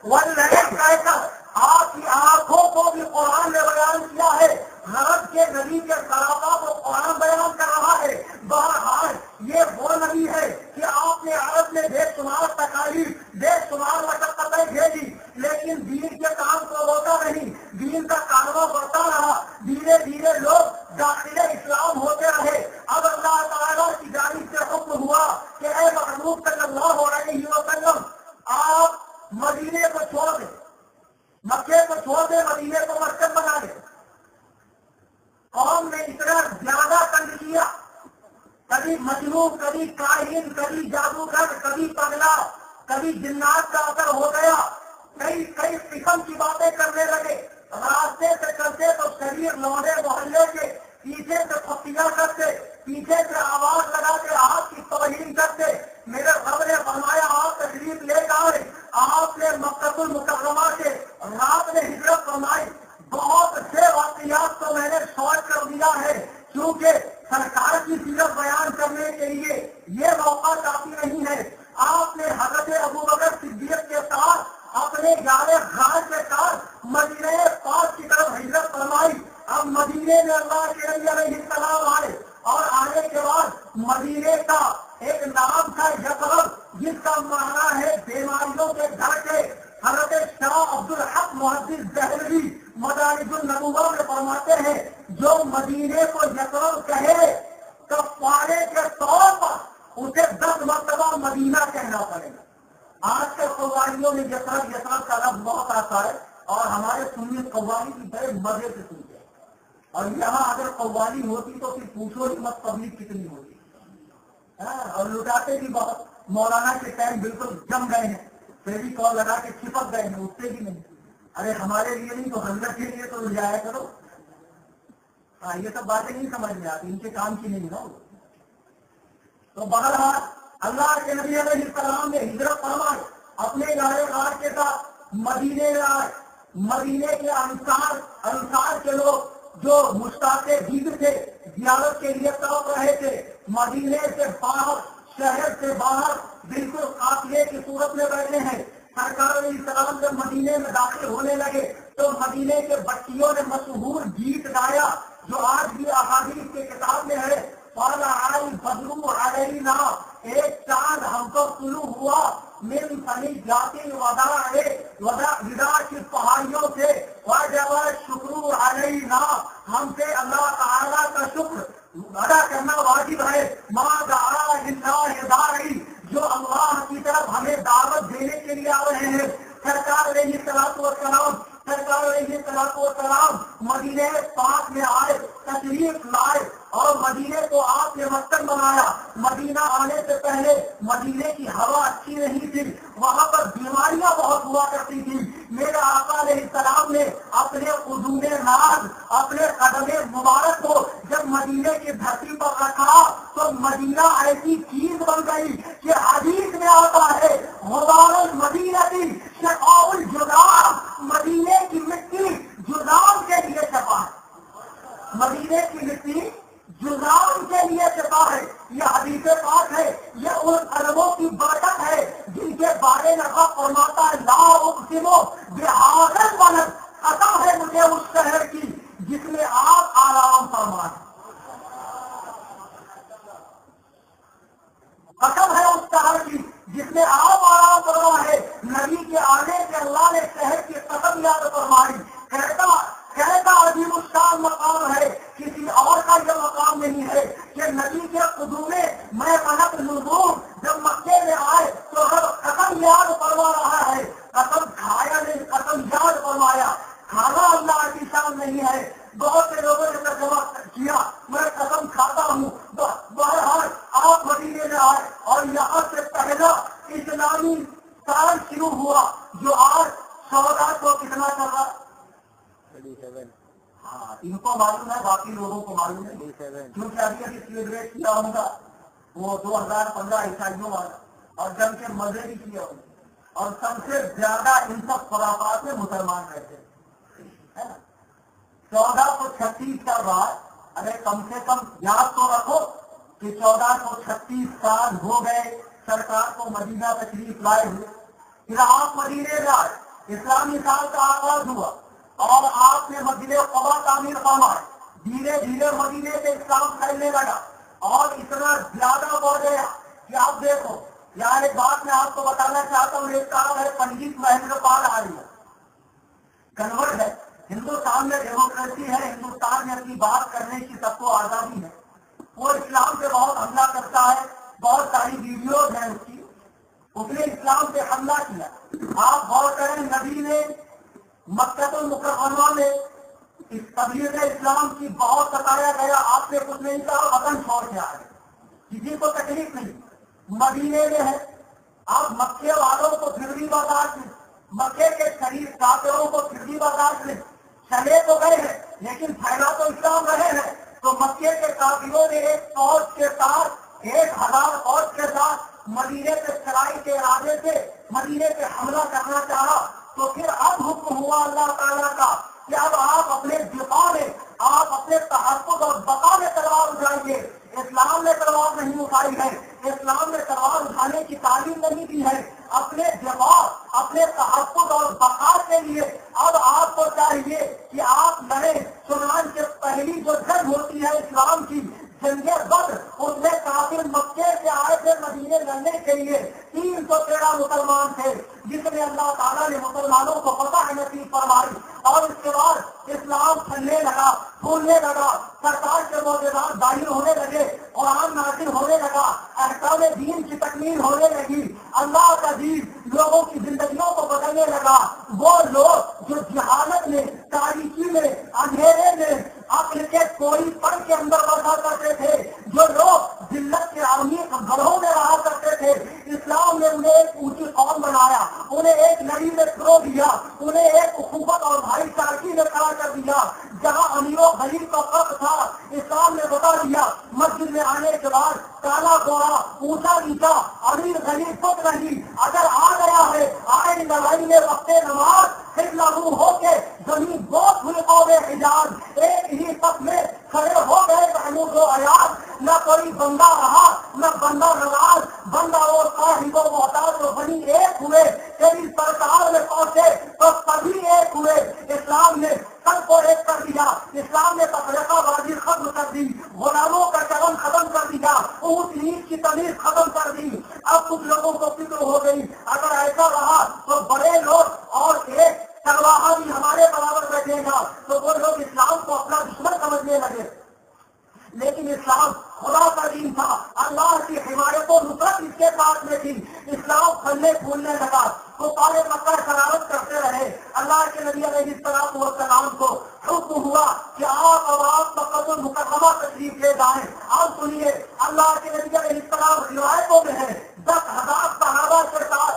S1: واللیل کہہ کر آپ کی آنکھوں کو بھی قرآن نے بیان کیا ہے۔ رب کے نبی کے صحابہ کو قرآن بیان کر رہا ہے۔ بہرحال یہ وہ نبی ہے کہ آپ نے عرب میں بے شمار تکالیف، بے شمار مشقتیں بھیجی، لیکن دین کے کام کو روکا نہیں، دین کا کارواں بڑھتا رہا، دھیرے دھیرے لوگ داخل اسلام ہوتے رہے۔ اب اللہ تعالیٰ کی جانب سے حکم ہوا کہ اے محبوب صلی اللہ علیہ وسلم آپ مدینے کو چھوڑ دیں، مکے کو چھوڑ دیں، مدینے کو مسجد بنا دیں۔ قوم نے اتنا زیادہ تنگ کیا، کبھی مجنون، کبھی کاہن، کبھی جادوگر، کبھی پگلا، کبھی جنات کا اثر ہو گیا، کئی کئی قسم کی باتیں کرنے لگے۔ راستے سے چلتے تو شریف لوڈے محلے کے پیچھے سے پھپتیاں کرتے، پیچھے سے آواز لگا کے آپ کی توہین کرتے۔ میرے رب نے فرمایا آپ تشریف لے جائیں، آپ نے مکہ المکرمہ سے رات میں ہجرت فرمائی۔ بہت سے واقعات کو میں نے شارٹ کر دیا ہے کیونکہ سرکار کی سیرت بیان کرنے کے لیے یہ موقع کافی نہیں ہے۔ آپ نے حضرت ابوبکر صدیق کے ساتھ اپنے 11 غار کے ساتھ مدینہ پاک کی طرف ہجرت فرمائی۔ اب مدینے میں اللہ کے نبی علیہ السلام آئے اور آنے کے بعد مدینے کا ایک نام تھا یثرب، جس کا معنی ہے بیماریوں کے گھر کے۔ حضرت شاہ عبدالحق محدث دہلوی مدارج النبوہ میں فرماتے ہیں جو مدینے کو یثرب کہے تو کفارے کے طور پر اسے 10 مرتبہ مدینہ کہنا پڑے گا۔ آج کے قوالیوں میں یثرب کا لفظ بہت آتا ہے اور ہمارے سنی قوالی کی بڑے مزے سے سنتے ہیں، اور یہاں اگر قوالی ہوتی تو پھر پوچھو ہی مت پبلک کتنی ہوتی، اور لٹاتے بھی بہت۔ مولانا کے ٹائم بالکل جم گئے ہیں، پھر بھی کال لگا کے چپک گئے ہیں، اٹھتے بھی نہیں۔ ارے ہمارے لیے نہیں تو حضرت کے لیے تو لے جایا کرو۔ ہاں یہ سب باتیں نہیں سمجھ میں آتی، ان کے کام کی نہیں نا۔ تو بہرحال اللہ کے نبی علیہ السلام نے ہجرت فرمائی، اپنے 11 غار کے ساتھ مدینے میں آئے۔ مدینے کے انصار کے لوگ جو مشتاق دید تھے، زیارت کے لیے تڑپ رہے تھے، مدینے سے باہر، شہر سے باہر بالکل قافلے کی صورت میں بیٹھے ہیں۔ سرکار علیہ السلام جب مدینے میں داخل ہونے لگے تو مدینے کے بچیوں نے مشہور گیت گایا جو آج بھی احادیث کے کتاب میں ہے، طلع البدر علینا، ایک چاند ہم کو طلوع ہوا من ثنیات الوداع کی پہاڑیوں سے، وجب الشکر علینا، ہم سے اللہ تعالیٰ کا شکر ادا کرنا واجب ہے۔ ما دعا للہ داعی، جو اللہ کی طرف ہمیں دعوت دینے کے لیے آ رہے ہیں۔ سرکار علیہ السلام مدینے پاک میں آئے، تشریف لائے اور مدینے کو آپ نے مسکن بنایا۔ مدینہ آنے سے پہلے مدینے کی ہوا اچھی نہیں تھی، وہاں پر بیماریاں بہت ہوا کرتی تھی۔ میرے آقا علیہ السلام نے اپنے قدوم ناز اپنے قدم مبارک کو جب مدینے کی دھرتی پر رکھا تو مدینہ ایسی چیز بن گئی کہ حدیث میں آتا ہے غبار المدینہ کی شقاء الجذام، مدینے کی مٹی جذام کے لیے چھپا ہے، مدینے کی مٹی جذام کے لیے چھپا ہے۔ یہ حدیث پاک ہے، یہ ان قدموں کی برکت ہے جن کے بارے میں رب فرماتا ہے لا اقسم بہذا البلد، قسم ہے مجھے اس شہر کی جس میں آپ آرام فرمائیں، قسم ہے اس شہر کی جس میں آپ آرام فرما ہے۔ نبی کے آنے سے اللہ نے شہر کی قسم یاد فرمائی، کیسا عظیم الشان مقام ہے، کسی اور کا یہ مقام نہیں ہے کہ نبی کے قدوم میں منت نزول جب مکے میں آئے تو رب قسم یاد فرما رہا ہے، قسم کھایا نہیں، قسم یاد فرمایا۔ کھانا اللہ کی شان نہیں ہے، بہت سے لوگوں نے ترجمہ کیا میں قسم کھاتا ہوں۔ بہرحال آپ مدینے میں آئے اور یہاں سے پہلا اسلامی سال شروع ہوا جو آج 14 کو کتنا چل رہا؟ ہاں ان کو معلوم ہے، باقی لوگوں کو معلوم ہے کیونکہ ابھی ابھی سیلیبریٹ کیا ہوں گا وہ 2015 عیسائیوں والا، اور جب کے مزے بھی کیے ہوں گے، اور سب سے زیادہ ان سب خرافات میں مسلمان رہتے ہیں۔ 1436 کا بعد، ارے کم سے کم یاد تو رکھو کہ 1436 سال ہو گئے سرکار کو مدینہ تشریف لائے ہوئے، پھر آپ مدینے میں آئے، اسلامی سال کا آغاز ہوا اور آپ نے مسجد قبا تعمیر فرمائے، دھیرے دھیرے مدینے سے اسلام پھیلنے لگا اور اتنا زیادہ بڑھ گیا کہ آپ دیکھو یہاں ایک بات میں آپ کو بتانا چاہتا ہوں، ایک کام ہے پنڈت مہیندر پال آریہ کنورٹ ہے، ہندوستان میں ڈیموکریسی ہے، ہندوستان میں اپنی بات کرنے کی سب کو آزادی ہے، وہ اسلام سے بہت حملہ کرتا ہے، بہت ساری ویڈیوز ہیں اس نے اسلام سے حملہ کیا۔ آپ غور کریں نبی نے مکہ المکرمہ میں اس تبلیغ اسلام کی بہت ستایا گیا، آپ نے کچھ نہیں کہا، وطن چھوڑ کے آئے، کسی کو تکلیف نہیں، مدینے میں ہے، آپ مکے والوں کو پھر بھی برداشت نہیں، مکے کے شریف کافروں کو پھر بھی برداشت نہیں، چلے تو گئے ہیں لیکن پھیلا تو اسلام رہے ہیں، تو مکے کے کافروں نے ایک فوج کے ساتھ 1000 فوج کے ساتھ مدینے پہ چڑھائی کے ارادے سے مدینے پہ حملہ کرنا چاہا، تو پھر اب حکم ہوا اللہ تعالیٰ کا کہ اب آپ اپنے دفاع میں، آپ اپنے تحفظ اور بقا میں تلوار اٹھائیے۔ اسلام نے تلوار نہیں اٹھائی ہے، اسلام نے تلوار اٹھانے کی تعلیم نہیں دی ہے، اپنے دفاع، اپنے تحفظ اور بقا کے لیے اب آپ کو چاہیے کہ آپ لڑیں۔ چنانچہ پہلی جو جنگ ہوتی ہے اسلام کی، جنگ بدر، اس میں کافر مکے سے آئے تھے مدینے لڑنے کے لیے، 313 مسلمان تھے، جس میں اللہ تعالیٰ نے مسلمانوں کو فتح نصیب فرمائی، اور اس کے بعد اسلام پھیلنے لگا، پھولنے لگا، سرکار کے معجزات ظاہر ہونے لگے، قرآن نازل ہونے لگا، احکام دین کی تکمیل ہونے لگی، اللہ کا دین لوگوں کی زندگیوں کو بدلنے لگا۔ وہ لوگ جو جہالت میں، تاریکی میں، اندھیرے میں، عقل کے کوئی پن کے اندر بسا کرتے تھے، جو لوگ ذلت کے عمیق گڑھوں میں رہا کرتے تھے، اسلام نے انہیں ایک اونچی قوم بنایا، انہیں ایک لڑی میں پرو دیا، انہیں ایک اخوت اور بھائی چارگی میں کھڑا کر دیا۔ جہاں امیر و غریب کا فرق تھا، اسلام نے بتا دیا مسجد میں آنے کے بعد کالا گورا، اونچا نیچا، امیر غریب خود نہیں، اگر آ گیا ہے آئے لڑائی میں وقت نماز پھر لاگو ہو کے زمین بہت ہوئی قوم حجاز ایک ہی سب میں کھڑے ہو گئے محمود و ایاز، نہ کوئی بندہ رہا نہ بندہ نواز، بندہ اور صاحب و محتاج و غنی ایک ہوئے، تیری سرکار میں پہنچے تو سبھی ایک ہوئے۔ اسلام نے سب کو ایک کر دیا، اسلام نے تفرقہ بازی ختم کر دی، غلاموں کا چلن ختم کر دیا، اونچ نیچ کی تمیز ختم کر دی۔ اب کچھ لوگوں کو فکر ہو گئی اگر ایسا رہا تو بڑے لوگ اور ایک چرواہا بھی ہمارے برابر بیٹھے گا، تو وہ لوگ اسلام کو اپنا دشمن سمجھنے لگے۔ لیکن اسلام خدا کا دین تھا، اللہ کی حمایت و نصرت اس کے ساتھ میں تھی، اسلام پھلنے پھولنے لگا، تو سارے مکہ شرارت کرتے رہے۔ اللہ کے نبی علیہ السلام کو حکم ہوا کہ آپ اب آپ مکہ المکرمہ تشریف لے جائیں۔ آپ سنیے اللہ کے نبی علیہ السلام روایتوں میں ہے 10,000 صحابہ کے ساتھ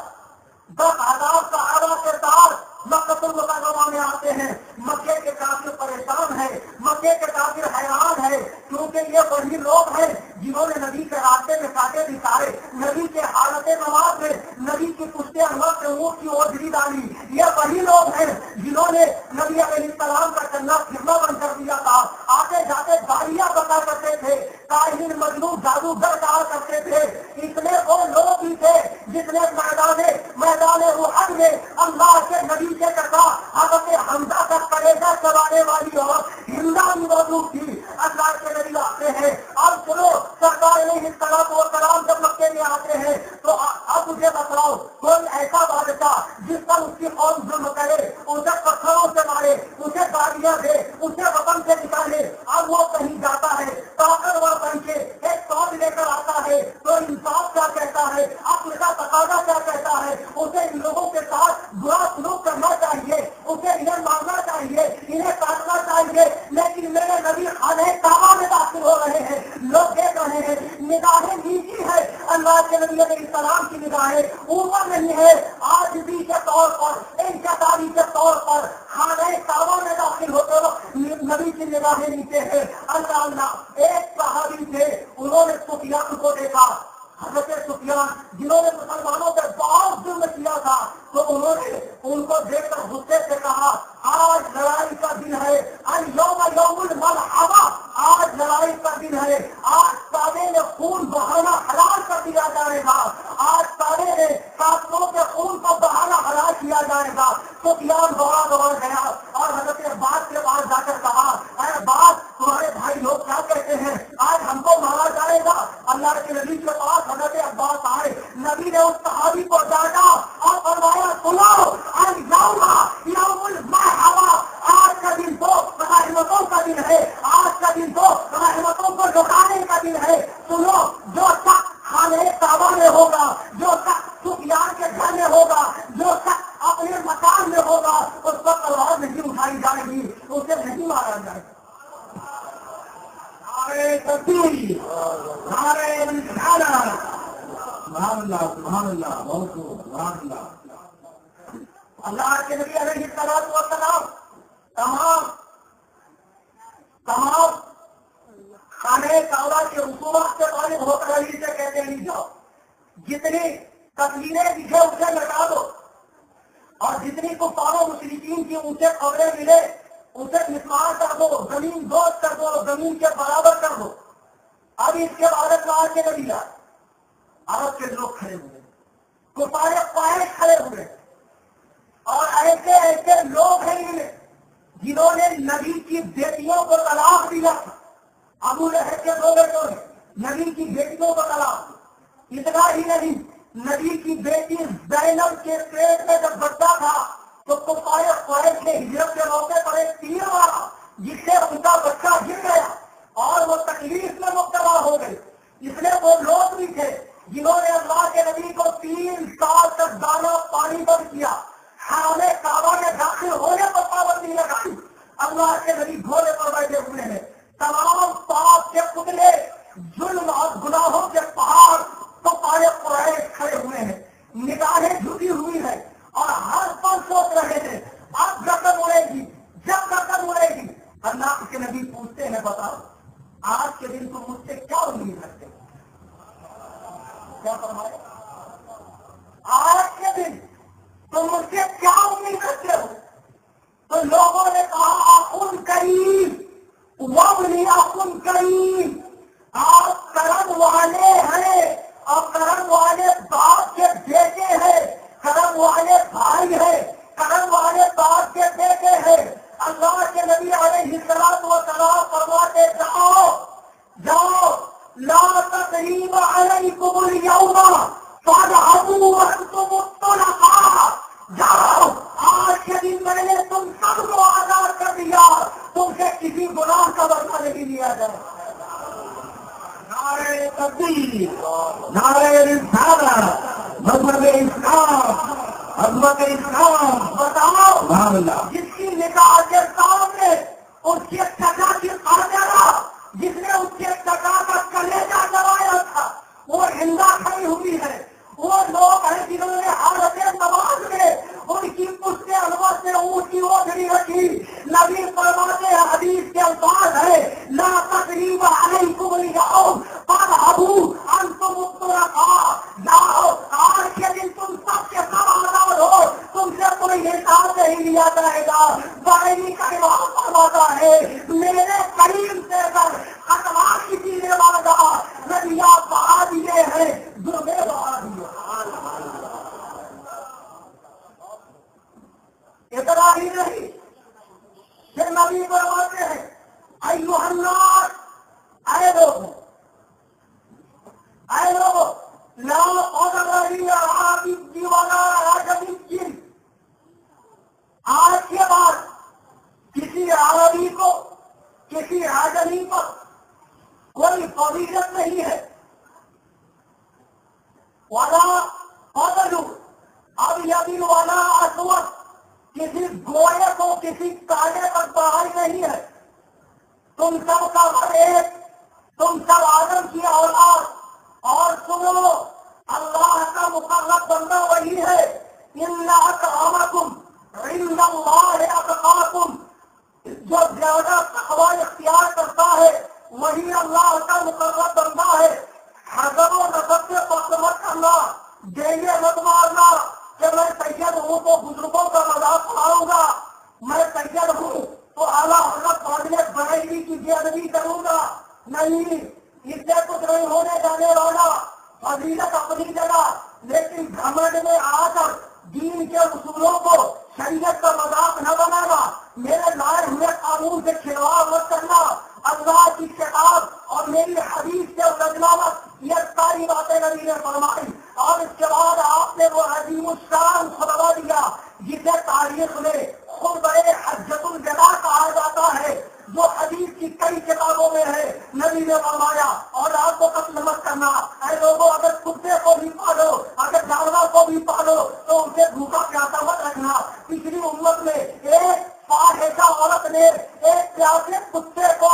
S1: 10,000 صحابہ کے ساتھ مکہ المکرمہ میں آتے ہیں، مکے کے کافر پریشان مکے کے کافر حیران ہے، کیونکہ یہ وہی لوگ ہیں جنہوں نے نبی کے راستے میں کاٹے دکھائے، نبی کے حالت نماز میں نبی کی پشتے انور سے اونٹ کی اوجری ڈالی، یہ وہی لوگ ہیں جنہوں نے نبی علیہ السلام کا چلنا پھرنا بند کر دیا تھا، آتے جاتے گاڑیاں بتا کرتے تھے، کاہن مجنون جادوگر کہا کرتے تھے، اتنے وہ لوگ بھی تھے جس نے میدان احد میں اللہ کے نبی کے کہا حضرت حمزہ کا کلیجہ چلانے والی اور ہندا بھی موجود تھی۔ اللہ کے نبی آتے ہیں، اب چلو سرکار علیہ السلام جب مکے میں آتے ہیں تو اب مجھے بتاؤ کوئی ایسا بادشاہ جس پر اس کی قوم ظلم کرے، اسے پتھروں سے مارے، اسے گالیاں دے، اسے وطن سے نکالے، اب وہ کہیں جاتا ہے طاقتور بن کے ایک فوج لے کر آتا ہے تو انصاف کیا کہتا ہے، عقل کا تقاضا کیا کہتا ہے، اسے ان لوگوں کے ساتھ برا سلوک کرنا چاہیے، اسے انہیں مارنا چاہیے، انہیں کاٹنا چاہیے، لیکن میرے نبی خانہ کعبہ میں داخل ہو رہے ہیں، لوگ دیکھ رہے ہیں، نگاہیں نیچی ہے، اللہ کے نبی علیہ السلام کی نگاہیں اوپر نہیں ہے، عاجزی کے طور پر انکساری کے طور پر خانہ کعبہ میں داخل ہوتے وقت نبی کی نگاہیں نیچے ہے۔ اللہ ایک صحابی تھے، انہوں نے سفیان کو دیکھا، حضرت سفیان جنہوں نے مسلمانوں پہ بہت ظلم کیا تھا، تو انہوں نے ان کو دیکھ کر غصے سے کہا آج لڑائی کا دن ہے، اليوم یوم الملحمہ، آج لڑائی کا دن ہے، آج کعبے میں خون بہانا حلال کر دیا جائے گا، آج کعبے میں قاتلوں کے خون کو بہانا حلال کیا جائے گا۔ سفیان دوڑا گیا اور حضرت عباس کے پاس جا کر کہا اے عباس تمہارے بھائی لوگ کیا کہتے ہیں، آج ہم کو مارا جائے گا۔ اللہ کے نبی کے پاس حضرت عباس آئے، نبی نے اس صحابی کو ڈانٹا اور فرمایا سنو اليوم یوم الملحمہ، آج کا دن تو رحمتوں کا دن ہے، آج کا دن تو رحمتوں کو لٹانے کا دن ہے۔ سنو جو شخص خانہ کعبہ میں ہوگا، جو شخص سفیان کے گھر میں ہوگا، جو شخص اپنے مکان میں ہوگا، اس پر تلوار نہیں اٹھائی جائے گی، اسے نہیں مارا جائے گا۔ نعرہ تکبیر، نعرہ رسالت، سبحان اللہ سبحان اللہ، بہت سبحان اللہ۔ اللہ کے نبی علیہ الصلوۃ والسلام تمام خانہ کعبہ کے رسومات سے طالب ہو کر علی سے کہتے ہیں جاؤ، جتنی تصویریں دکھے اسے لٹا دو، اور جتنی کفار و مشرکین کی اونچے قبریں ملے اسے مسمار کر دو، زمین دوست کر دو، زمین کے برابر کر دو۔ اب اس کے بعد اللہ کے نبی آئے، عرب کے لوگ کھڑے ہوئے، کفار قریش کھڑے ہوئے، اور ایسے ایسے لوگ ہیں ان میں جنہوں نے نبی کی بیٹیوں کو طلاق دیا تھا۔ ابو لہب کے دو بیٹوں نے نبی کی بیٹیوں کو طلاق دی، اتنا ہی نہیں، نبی کی بیٹی زینب کے پیٹ میں جب بچہ تھا تو کفار قریش کے ہجرت کے موقع پر ایک تیر مارا جس سے ان کا بچہ گر گیا اور وہ تکلیف میں مبتلا ہو گئی۔ اس لیے وہ لوگ بھی تھے جنہوں نے اللہ کے نبی کو 3 سال تک دانا پانی بند کیا، حرم کعبہ میں داخل ہونے پر پابندی لگائی۔ اللہ کے نبی گھوڑے پر بیٹھے ہوئے ہیں، تمام پاپ کے پتلے، ظلم اور گناہوں کے پہاڑ کفار قریش کھڑے ہوئے ہیں، نگاہیں جھکی ہوئی ہیں اور ہر پل سوچ رہے ہیں اب گردن اڑے گی، جب گردن اڑے گی۔ اللہ کے نبی پوچھتے ہیں بتاؤ آج کے دن تم مجھ سے کیا امید رکھتے ہو؟ کیا فرمائے؟ آج کے دن تم مجھ سے کیا امید رکھتے ہو؟ تو لوگوں نے کہا اخن کریم، وابنی اخن کریم، آپ کرم والے ہیں اور کرم والے باپ کے بیٹے ہیں، کرم والے بھائی ہیں، کرم والے باپ کے بیٹے ہیں۔ اللہ کے نبی علیہ السلام فرماتے جاؤ لا تثریب علیکم اليوم فاذهبوا وانتم الطلقاء، جاؤ آج کے دن میں نے تم سب کو آزاد کر دیا، تم سے کسی گناہ کا بدلہ نہیں لیا جائے۔ نعرہ تکبیر، نعرہ رسالت، مذہب اسلام، عظمت اسلام۔ بتاؤ جس کی نکاح کے سامنے اس کے چچا کی قاتلہ، جس نے اس کے چچا کا کلیجہ جلایا تھا، وہ ہندا کھڑی ہوئی ہے۔ وہ لوگ ہیں جنہوں نے حالت نماز میں ان کی پشت انور سے اونٹ کی اوجھڑی رکھی۔ نبی فرماتے ہیں حدیث کے الفاظ ہے میرے کریم سے اگر خطبہ کسی نے مانگا ندیاں بہا دیے ہیں جرمے بہا دیے. اتنا ہی نہیں پھر نبی فرماتے ہیں ایھا الناس، اے لوگوں لا قدر عابد ولا عجمی، آج کے بعد کسی عربی کو کسی عجمی پر کوئی فضیلت نہیں ہے. ولا قدر ابیض ولا اسود، کسی گوئے کو کسی کالے پر بڑائی نہیں ہے. تم سب کا ہر ایک، تم سب آدم کی اولاد. اور سنو اللہ کا مقرب بندہ وہی ہے. ان اکرمکم عند اللہ اتقاکم، جو زیادہ تقوی اختیار کرتا ہے وہی اللہ کا مقرب بندہ ہے. حسب و نسب سے فخر مت کرنا، ڈینگے مت مارنا کہ میں سید ہوں تو بزرگوں کا مذاق اڑاؤں گا، میں سید ہوں تو اعلیٰ حضرت فاضل بریلوی کی بے ادبی کروں گا. نہیں، اس سے کچھ نہیں ہونے جانے والا. فضیلت اپنی جگہ، لیکن گھمنڈ میں آ کر دین کے اصولوں کو شریعت کا مذاق نہ بنانا، میرے لائے ہوئے قانون سے کھلواڑ مت کرنا، اللہ کی کتاب اور میری حدیث سے الجھنا مت. یہ ساری باتیں نبی نے فرمائی. اور اس کے بعد آپ نے وہ عظیم الشان خطبہ دیا جسے تاریخ میں خطبہ حجۃ الوداع کہا جاتا ہے، جو حدیث کی کئی کتابوں میں ہے. نبی نے فرمایا اور آپ کو قتل مت کرنا. اے لوگوں، اگر کتے کو بھی پالو، اگر جانور کو بھی پالو تو اسے بھوکا پیاسا مت رکھنا. پچھلی امت میں ایک فاحشہ عورت نے ایک پیاسے کتے کو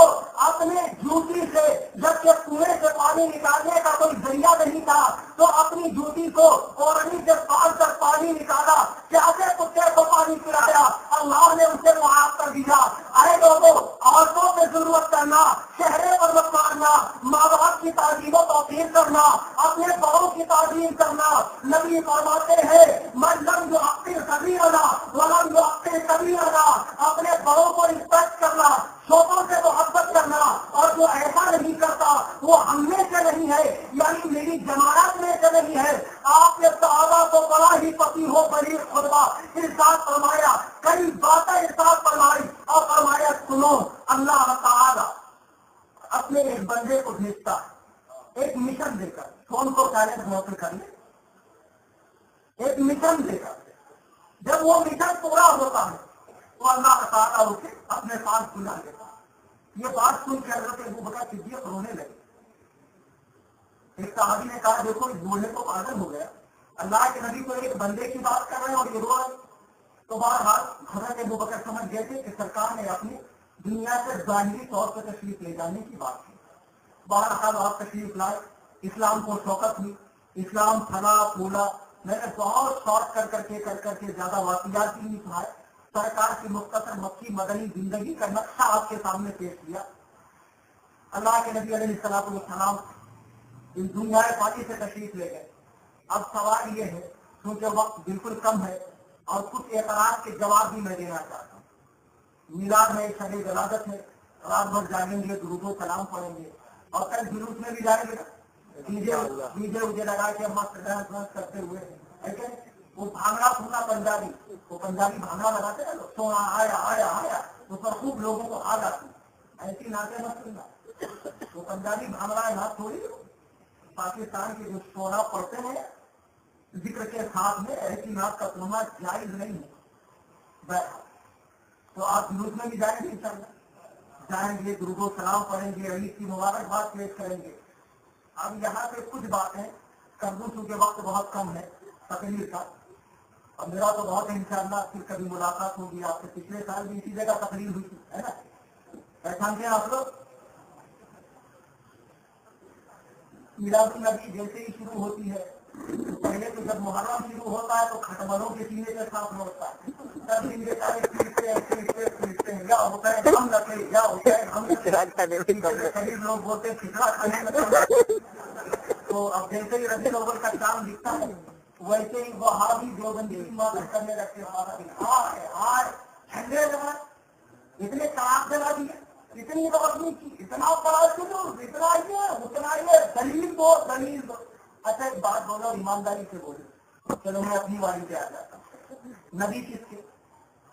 S1: اپنے جوتی سے، جبکہ کنویں سے پانی نکالنے کا کوئی ذریعہ نہیں تھا، تو اپنی جوتی کو اوڑھنی سے پال کر پانی نکالا، پیاسے کتے کو پانی پلایا. اللہ نے اسے معاف کر دیا. اے لوگوں، عورتوں پہ ضرورت کرنا، چہرے پر مت مارنا، ماں باپ کی تعظیم و توقیر کرنا، اپنے بڑوں کی تعظیم کرنا. نبی فرماتے ہیں من لم یعقل صغیرنا ولم یعقل کبیرنا، اپنے بڑوں کو رسپیکٹ کرنا، چھوٹوں سے محبت کرنا، اور جو ایسا نہیں کرتا وہ ہم میں سے نہیں ہے، یعنی میری جماعت میں سے نہیں ہے. آپ نے صحابہ کو بڑا ہی پتی ہو بڑی خطبہ ارشاد فرمایا، کئی باتیں ارشاد فرمائی اور فرمایا سنو، اللہ تعالی اپنے ایک بندے کو بھیجتا ہے ایک مشن دے کر. فون کو اٹھانے کا موقع کر لیں، ایک مشن دے کر. جب وہ مشن پورا ہوتا ہے تو اللہ تعالیٰ اسے اپنے پاس بلا لیتا. یہ بات سن کے حضرت ابوبکر صدیق رونے لگے. ایک صحابی نے کہا دیکھو اس بوڑھے کو پاگل ہو گیا، اللہ کے نبی تو ایک بندے کی بات کر رہے ہیں اور یہ رو رہے. تو بہرحال حضرت ابوبکر سمجھ گئے تھے کہ سرکار نے اپنی دنیا سے ظاہری طور پر تشریف لے جانے کی بات کی. بہرحال آپ تشریف لائے، اسلام کو شوقت ہوئی، اسلام پھلا پھولا. میں نے بہت شارٹ کر کے زیادہ واقعات ہی نہیں سنائے. سرکار کی مختصر مکی مدنی زندگی کا نقشہ آپ کے سامنے پیش کیا. اللہ کے نبی علیہ السلام اس دنیا پانی سے تشریف لے گئے. اب سوال یہ ہے، کیونکہ وقت بالکل کم ہے اور کچھ اعتراض کے جواب بھی میں دینا چاہتا ہوں. میلاد میں شب ولادت ہے، رات بھر جاگیں گے، درود و سلام پڑھیں گے اور کل جلوس میں بھی جائیں گے، ڈیجے لگا کے مست ڈانس کرتے ہوئے. وہ بھانگڑا پھولا پنجابی، وہ پنجابی بھانگڑا لگاتے ہیں، سونا آیا آیا آیا، اس پر خوب لوگوں کو آ جاتی. ایسی ناچے مت سننا، وہ پنجابی بھانگڑا ہے ناچ تھوڑی. پاکستان کے جو سونا پڑتے ہیں ذکر کے ساتھ میں ایسی ناچ کا سننا جائز نہیں ہے. تو آپ جلوس میں بھی جائیں گے، انشاءاللہ جائیں گے، درود و سلام پڑھیں گے، عید کی مبارکباد پیش کریں گے. اب یہاں پہ کچھ باتیں کر دوں چونکہ وقت بہت کم ہے تقریر کا، اور میرا تو بہت ہے انشاءاللہ پھر کبھی ملاقات ہوگی آپ سے. پچھلے سال بھی اسی جگہ تقریر ہوئی تھی، ہے نا؟ پہچانتے ہیں آپ لوگ؟ میلاد النبی جیسے ہی شروع ہوتی ہے، پہلے تو جب محرم شروع ہوتا ہے تو کھٹملوں کے سینے کے ساتھ ہوتا ہے، تب دن کے سارے پیٹتے ہیں، یا ہوتا ہے ہم لگے، یا ہوتا ہے ہم شریف لوگ بولتے ہیں کھچڑا کھانے لگے. تو اب جیسے ہی ربیع الاول کا چاند دکھتا ہے ویسے ہی وہابی دیوبندی کی مدد کرنے لگتے ہیں. ٹھنڈے لگا اتنے شراب جلا دیے، اتنی روشنی کی، اتنا بڑا جلوس، اتنا یہ دلیل دو. اچھا ایک بات بولو، ایمانداری سے بولو. چلو میں اپنی واری پہ آ جاتا ہوں. نبی کس کے؟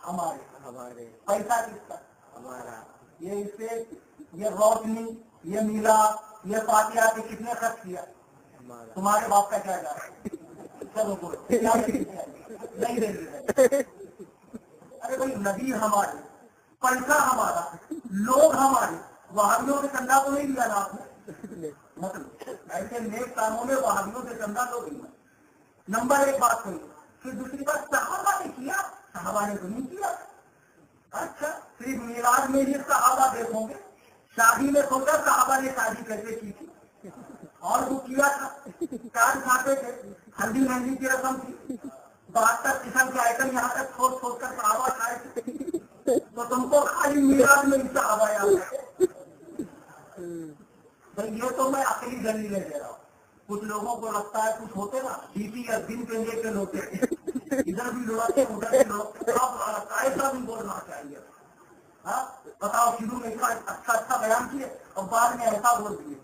S1: ہمارے. پیسہ کس کا؟ ہمارا. یہ اس سے یہ روشنی، یہ میلاد، یہ فاتحہ کے کتنے خرچ کیا؟ تمہارے باپ کا کیا جا رہا ہے؟ چلو بولو نہیں دیں گے. ارے بھائی نبی ہمارے، پیسہ ہمارا، لوگ ہمارے. وہابیوں سے چندہ تو نہیں لیا نا آپ نے؟ مطلب ایسے نیک کاموں میں وہابیوں سے چندہ تو نہیں. نمبر ایک بات ہوئی. پھر دوسری بات صحابہ نے کیا، صحابہ نے تو نہیں کیا. اچھا صرف میلاد میں ہی صحابہ دیکھوں گے، شادی میں سوچا صحابہ نے شادی کیسے کی تھی اور وہ کیا تھا. کارڈ کھاتے تھے، ہلدی مہندی کی رسم تھی، 72 قسم کے آئٹم یہاں تک سوچ کر صحابہ کھائے تھے. تو تم کو خالی میلاد میں ہی صحابہ یاد ہے. بھائی یہ تو میں عقلی دلیل دے رہا ہوں. کچھ لوگوں کو لگتا ہے کچھ ہوتے نا ڈی یا دن پہ لے کے لوگ ادھر بھی لوگ ادھر بھی لوگ، ایسا بھی بولنا چاہیے. ہاں بتاؤ، شروع میں اچھا بیان کیے اور بعد میں ایسا بول دیے.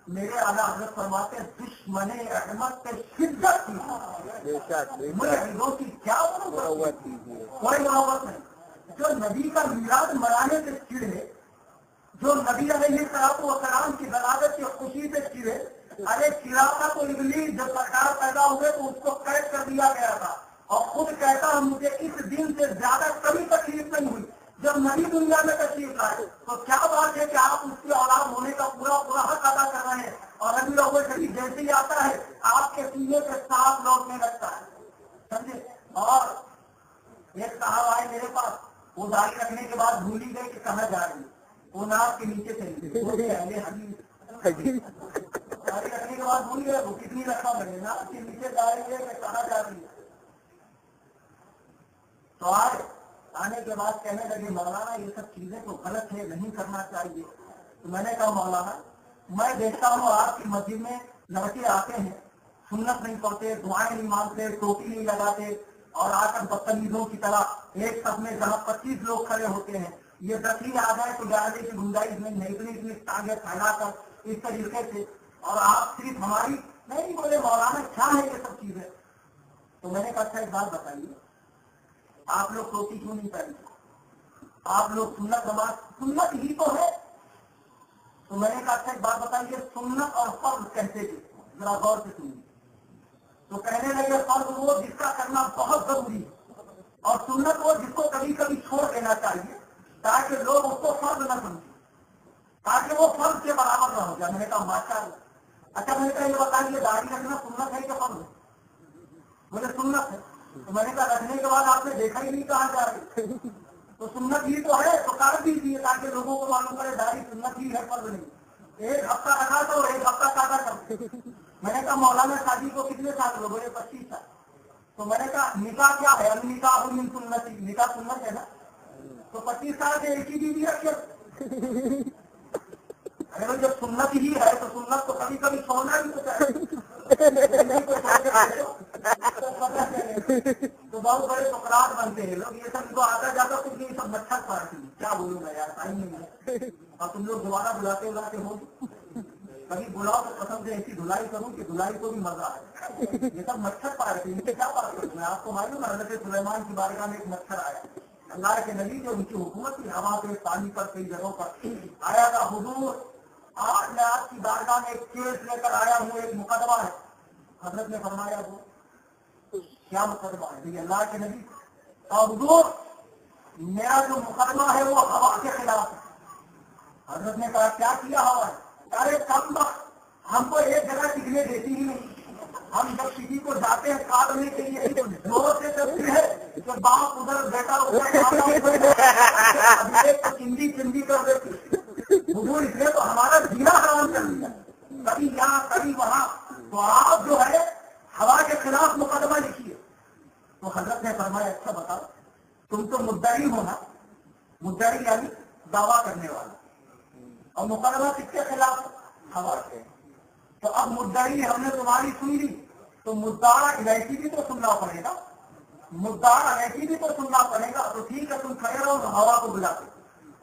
S1: میرے اعلیٰ حضرت فرماتے دشمن احمد سے شدت کی مجھے کی کیا کوئی محبت نہیں. جو نبی کا میلاد منانے سے چڑھے، جو نبی علیہ السلام کی ولادت کی خوشی سے چڑھے. ارے چڑھاتا تو ابلیس جب سرکار پیدا ہوئے تو اس کو قید کر دیا گیا تھا اور خود کہتا ہے مجھے اس دن سے زیادہ کبھی تکلیف نہیں ہوئی جب نبی دنیا میں تشریف لائے. تو کیا بات ہے کہ آپ اس کی اولاد ہونے کا پورا حق ادا کر رہے ہیں اور ابھی لوگوں شریف جیسے ہی آتا ہے آپ کے سینے سے سانپ لوٹنے لگتا ہے. سمجھے؟ اور ایک صاحب آئے میرے پاس، وہ داڑھی رکھنے کے بعد بھول ہی گئے کہ کہاں جا رہی ہے. وہ ناک کے نیچے چلی گئی. داڑھی رکھنے کے بعد بھول گئے وہ کتنی رکھا بنے ناک کے نیچے جا رہی ہے کہ کہاں جا رہی ہے. تو آنے کے بعد کہنے لگے مولانا یہ سب چیزیں تو غلط ہے، نہیں کرنا چاہیے. تو میں نے کہا مولانا میں دیکھتا ہوں آپ کی مسجد میں لڑکے آتے ہیں، سنت نہیں پڑھتے، دعائیں نہیں مانگتے، ٹوپی نہیں لگاتے اور آ کر بدتمیزوں کی طرح ایک صف میں جہاں 25 لوگ کھڑے ہوتے ہیں یہ 10 ہی آ جائے تو جانے کی گنجائش نہیں، اتنی ٹانگیں پھیلا کر اس طریقے سے، اور آپ صرف ہماری نہیں بولے مولانا کیا ہے یہ سب چیزیں. تو میں نے کہا اچھا ایک بات بتائیے، آپ لوگ ٹوپی کیوں نہیں پہنتے؟ آپ لوگ سنت ہی تو ہے. تو میں نے کہا اچھا ایک بات بتائیے، سنت اور فرض کہتے تھے، ذرا غور سے سنیے. تو کہنے لگے فرض وہ جس کا کرنا بہت ضروری ہے اور سنت وہ جس کو کبھی کبھی چھوڑ دینا چاہیے تاکہ لوگ اس کو فرض نہ سمجھیں، تاکہ وہ فرض کے برابر نہ ہو جائے. میں نے کہا ماشاءاللہ. اچھا میں نے کہا یہ بتائیے داڑھی رکھنا سنت ہے کہ فرض ہے؟ بولے سنت ہے. تو میں نے کہا رکھنے کے بعد آپ نے دیکھا ہی نہیں کہاں جا رہے. تو سنت ہی تو ہے تو کر دیجیے تاکہ لوگوں کو معلوم کرے داڑھی سنت ہی ہے فرض نہیں. ایک ہفتہ رکھا تو ایک ہفتہ کاٹا کر. میں نے کہا مولانا شادی کو کتنے سال ہو گئے؟ 25 سال. تو میں نے کہا نکاح کیا ہے؟ نکاح من سنت، نکاح سنت ہے نا. تو 25 سال کے ایک ہی بیوی رکھے. ارے جب سنت ہی ہے تو سنت تو کبھی کبھی چھوڑنا بھی تو چاہیے. تو بہت بڑے فقرات بنتے ہیں لوگ، یہ سب کو آتا جاتا کچھ نہیں، سب مچھر پارتی کیا بولوں گا یار، ٹائم نہیں ہے. اور تم لوگ دوبارہ بلاتے ہو کبھی بلاؤ تو قسم سے ایسی دھلائی کروں کہ دھلائی کو بھی مزہ آئے. یہ سب مچھر پارتی ان سے کیا بات کروں میں. آپ کو معلوم ہے حضرت سلیمان کی بارگاہ میں ایک مچھر آیا، اللہ کے نبی جو ان کی حکومت کی ہوا پہ پانی پر کئی جگہوں پر آیا تھا. حضور آج میں آپ کی بارگاہ میں ایک کیس لے کر آیا ہوں، ایک مقدمہ ہے. حضرت نے فرمایا وہ کیا مقدمہ ہے؟ یہ اللہ کے نبی اور حضور میرا جو مقدمہ ہے وہ ہوا کے خلاف ہے. حضرت نے کہا کیا کیا ہوا ہے؟ ارے کم وقت ہم کو ایک جگہ ٹکنے دیتی ہی نہیں. ہم جب کسی کو جاتے ہیں کاٹنے کے لیے زور سے چلتی ہے کہ باپ ادھر بیٹا چندی کر دیتی. حضور اس نے تو ہمارا جینا حرام کر دیا، کبھی یہاں کبھی وہاں. تو آپ جو ہے ہوا کے خلاف مقدمہ لکھیے. تو حضرت نے فرمایا اچھا بتاؤ تم تو مدعی ہو نا، مدعی یعنی دعویٰ کرنے والا، اور مقدمہ کس کے خلاف؟ ہوا کے. تو اب مدعی ہم نے تمہاری سن لی تو مدعا الیہ بھی تو سننا پڑے گا، مدعا الیہ بھی تو سننا پڑے گا. تو ٹھیک ہے تم کھڑے رہو ہوا کو بلاتے.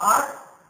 S1: 8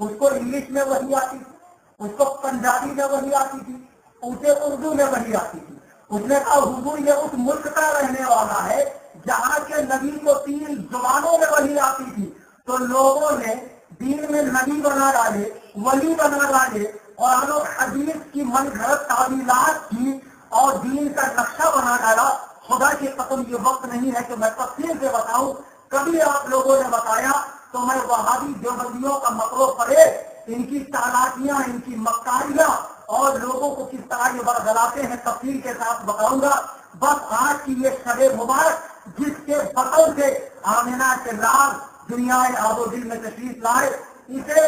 S1: اس کو انگلش میں وحی آتی تھی، اس کو پنجابی میں وحی آتی تھی، اسے اردو میں وحی آتی تھی. اس نے کہا حضور یہ اس ملک کا رہنے والا ہے جہاں کے نبی کو 3 زبانوں میں وحی آتی تھی. تو لوگوں نے دین میں نبی بنا ڈالے، ولی بنا ڈالے، قرآن و حدیث کی من گھڑت تعویلات کی اور دین کا نقشہ بنا ڈالا. خدا کی قسم یہ وقت نہیں ہے کہ میں تفصیل سے بتاؤں. کبھی آپ لوگوں نے بتایا تو میں وہابی دیوبندیوں کا مکرو پڑے، ان کی چالاکیاں، ان کی مکاریاں اور لوگوں کو کس طرح یہ برگلاتے ہیں تفصیل کے ساتھ بتاؤں گا. بس آج کی یہ شب مبارک جس کے بطن سے آمنہ کے لال دنیا آب و دل میں تشریف لائے، اسے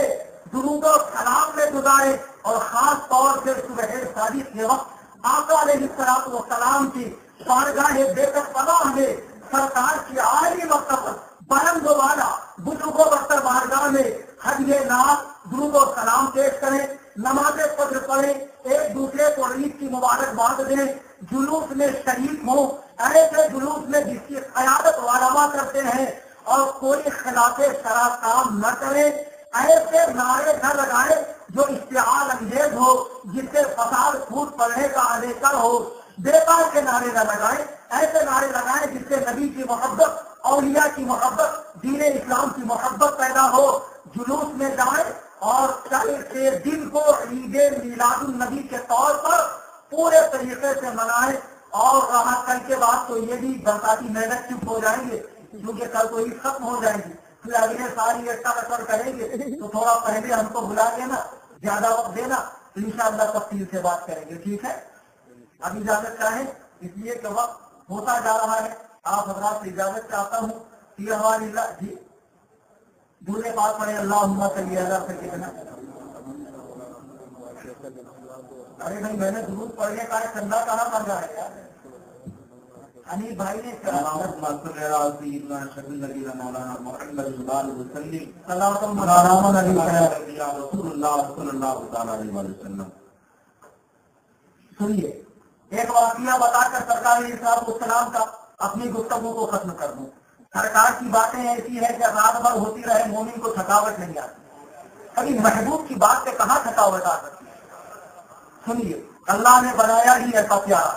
S1: درود و سلام میں گزارے اور خاص طور سے صبح صادق کے وقت آقا علیہ السلام کی بارگاہ بیکت پناہ میں سرکار کی عالی مرتبہ بلند و بالا بزرگوں برتر بارگاہ میں ہدیے ناز درود و سلام پیش کریں، نماز فجر پڑھیں، ایک دوسرے کو عید کی مبارکباد دیں، جلوس میں شریک ہوں، ایسے جلوس میں جس کی قیادت علماء کرتے ہیں اور کوئی خلاف شرع کام نہ کرے، ایسے نعرے نہ لگائے جو اشتعال انگیز ہو، جس سے فساد پھوٹ پڑنے کا الیکر ہو. بیکار کے نعرے نہ لگائیں، ایسے نعرے لگائیں جس سے نبی کی محبت، اولیاء کی محبت، دین اسلام کی محبت پیدا ہو. جلوس میں جائیں اور کل کے دن کو عید میلاد النبی کے طور پر پورے طریقے سے منائیں. اور رہا کل کے بعد تو یہ بھی برساتی محنت چپ ہو جائیں گے کیونکہ کل تو عید ختم ہو جائے گی، پھر اگلے سال یہ اثر کریں گے تو تھوڑا پہلے ہم کو بلا دینا، زیادہ وقت دینا، تو انشاءاللہ تفصیل سے بات کریں گے. ٹھیک ہے؟ اب اجازت چاہیں اس لیے کہ وقت ہوتا جا رہا ہے. آپ حضرات سے اجازت چاہتا ہوں. جی دورے بات پڑے اللہم صلی اللہ سے کہنا. ارے بھائی میں نے درود پڑھنے کا چندہ کہاں بن رہا ہے یار. انیل بھائی نے سنیے ایک واقعہ بتا کر سرکار السلام کا اپنی گفتگو کو ختم کر دوں. سرکار کی باتیں ایسی ہے کہ رات بھر ہوتی رہے مومن کو تھکاوٹ نہیں آتی. کبھی محبوب کی بات سے کہاں تھکاوٹ آ سکتی ہے. سنیے اللہ نے بنایا ہی ایسا پیارا،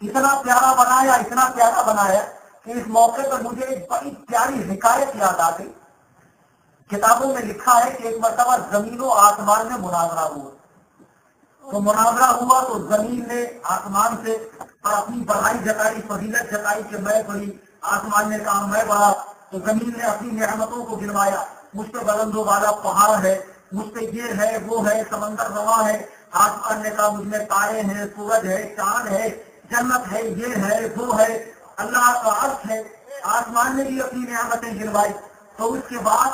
S1: اتنا پیارا بنایا، اتنا پیارا بنایا کہ اس موقع پر مجھے ایک بڑی پیاری حکایت یاد آ گئی. کتابوں میں لکھا ہے کہ ایک مرتبہ زمین و آسمان میں مناظرہ ہوا. تو مناظرہ ہوا تو زمین نے آسمان سے اپنی بڑائی جتائی، فضیلت جتائی کہ میں بڑی. آسمان نے کہا میں بڑا. تو زمین نے اپنی نعمتوں کو گنوایا، مجھ پہ بلند و بالا پہاڑ ہے، مجھ پہ یہ ہے وہ ہے، سمندر رواں ہے. آسمان نے کہا مجھ میں تارے ہیں، سورج ہے، چاند ہے، جنت ہے، یہ ہے وہ ہے، اللہ کا عرش ہے. آسمان نے بھی اپنی نعمتیں گنوائی. تو اس کے بعد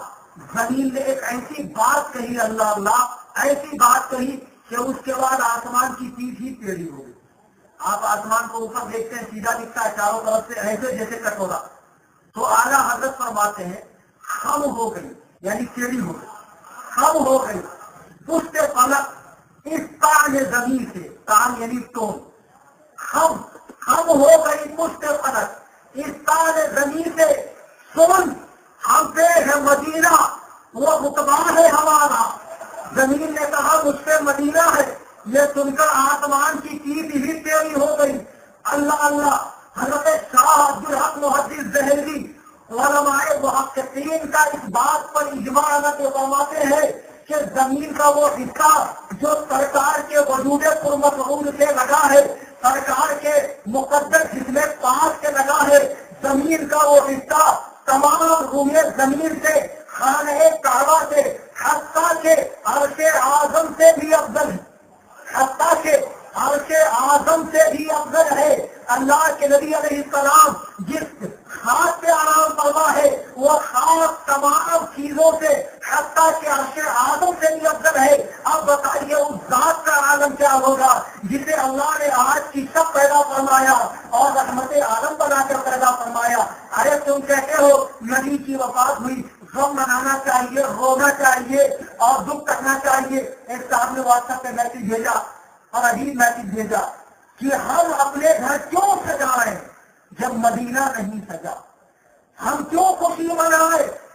S1: زمین نے ایک ایسی بات کہی، اللہ ایسی بات کہی کہ اس کے بعد آسمان کی پیٹھ ہی ٹیڑھی ہو گئی. آپ آسمان کو اوپر دیکھتے ہیں سیدھا دکھتا ہے چاروں طرف سے ایسے جیسے کٹورا. تو اعلیٰ حضرت فرماتے ہیں خم ہو گئی، یعنی ٹیڑھی ہو گئی، خم ہو گئی. پشت فلک اس تان زمین سے، تان یعنی ٹون، خم ہو گئی پشت فلک اس تان زمین سے. سن ہم پہ ہے مدینہ، وہ رتبہ ہے ہمارا. زمین نے کہا مجھ پہ مدینہ ہے. یہ سن کر آسمان کی پیٹھ ہی ٹیڑھی ہو گئی. اللہ اللہ. حضرت شاہ عبدالحق محدث دہلوی علماء محققین کا اس بات پر اجماع فرماتے ہیں کہ زمین کا وہ حصہ جو سرکار کے وجود پرمفعول سے لگا ہے، سرکار کے مقدس جسم پاک سے لگا ہے، زمین کا وہ حصہ تمام روئے زمین سے، خانہ کعبہ سے، حتیٰ کے عرش اعظم سے بھی افضل ہے، حتیٰ کے عرش اعظم سے بھی افضل ہے. اللہ کے نبی علیہ السلام جس خاص پہ آرام فرما ہے وہ خاص تمام چیزوں سے حتیٰ کے عرش اعظم سے بھی افضل ہے. اب بتائیے اس ذات کا عالم کیا ہوگا جسے اللہ نے آج کی شب پیدا فرمایا اور رحمت عالم بنا کر پیدا فرمایا. ارے تم کہتے ہو نبی کی وفات ہوئی، غم منانا چاہیے، رونا چاہیے اور دکھ کرنا چاہیے. ایک صاحب نے واٹس ایپ پہ میسج بھیجا اور عجیب میسج بھیجا کہ ہم اپنے گھر کیوں سجائیں جب مدینہ نہیں سجا، ہم کیوں خوشی منائیں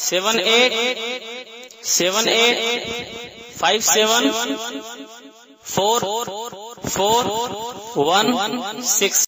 S2: 7857 44116।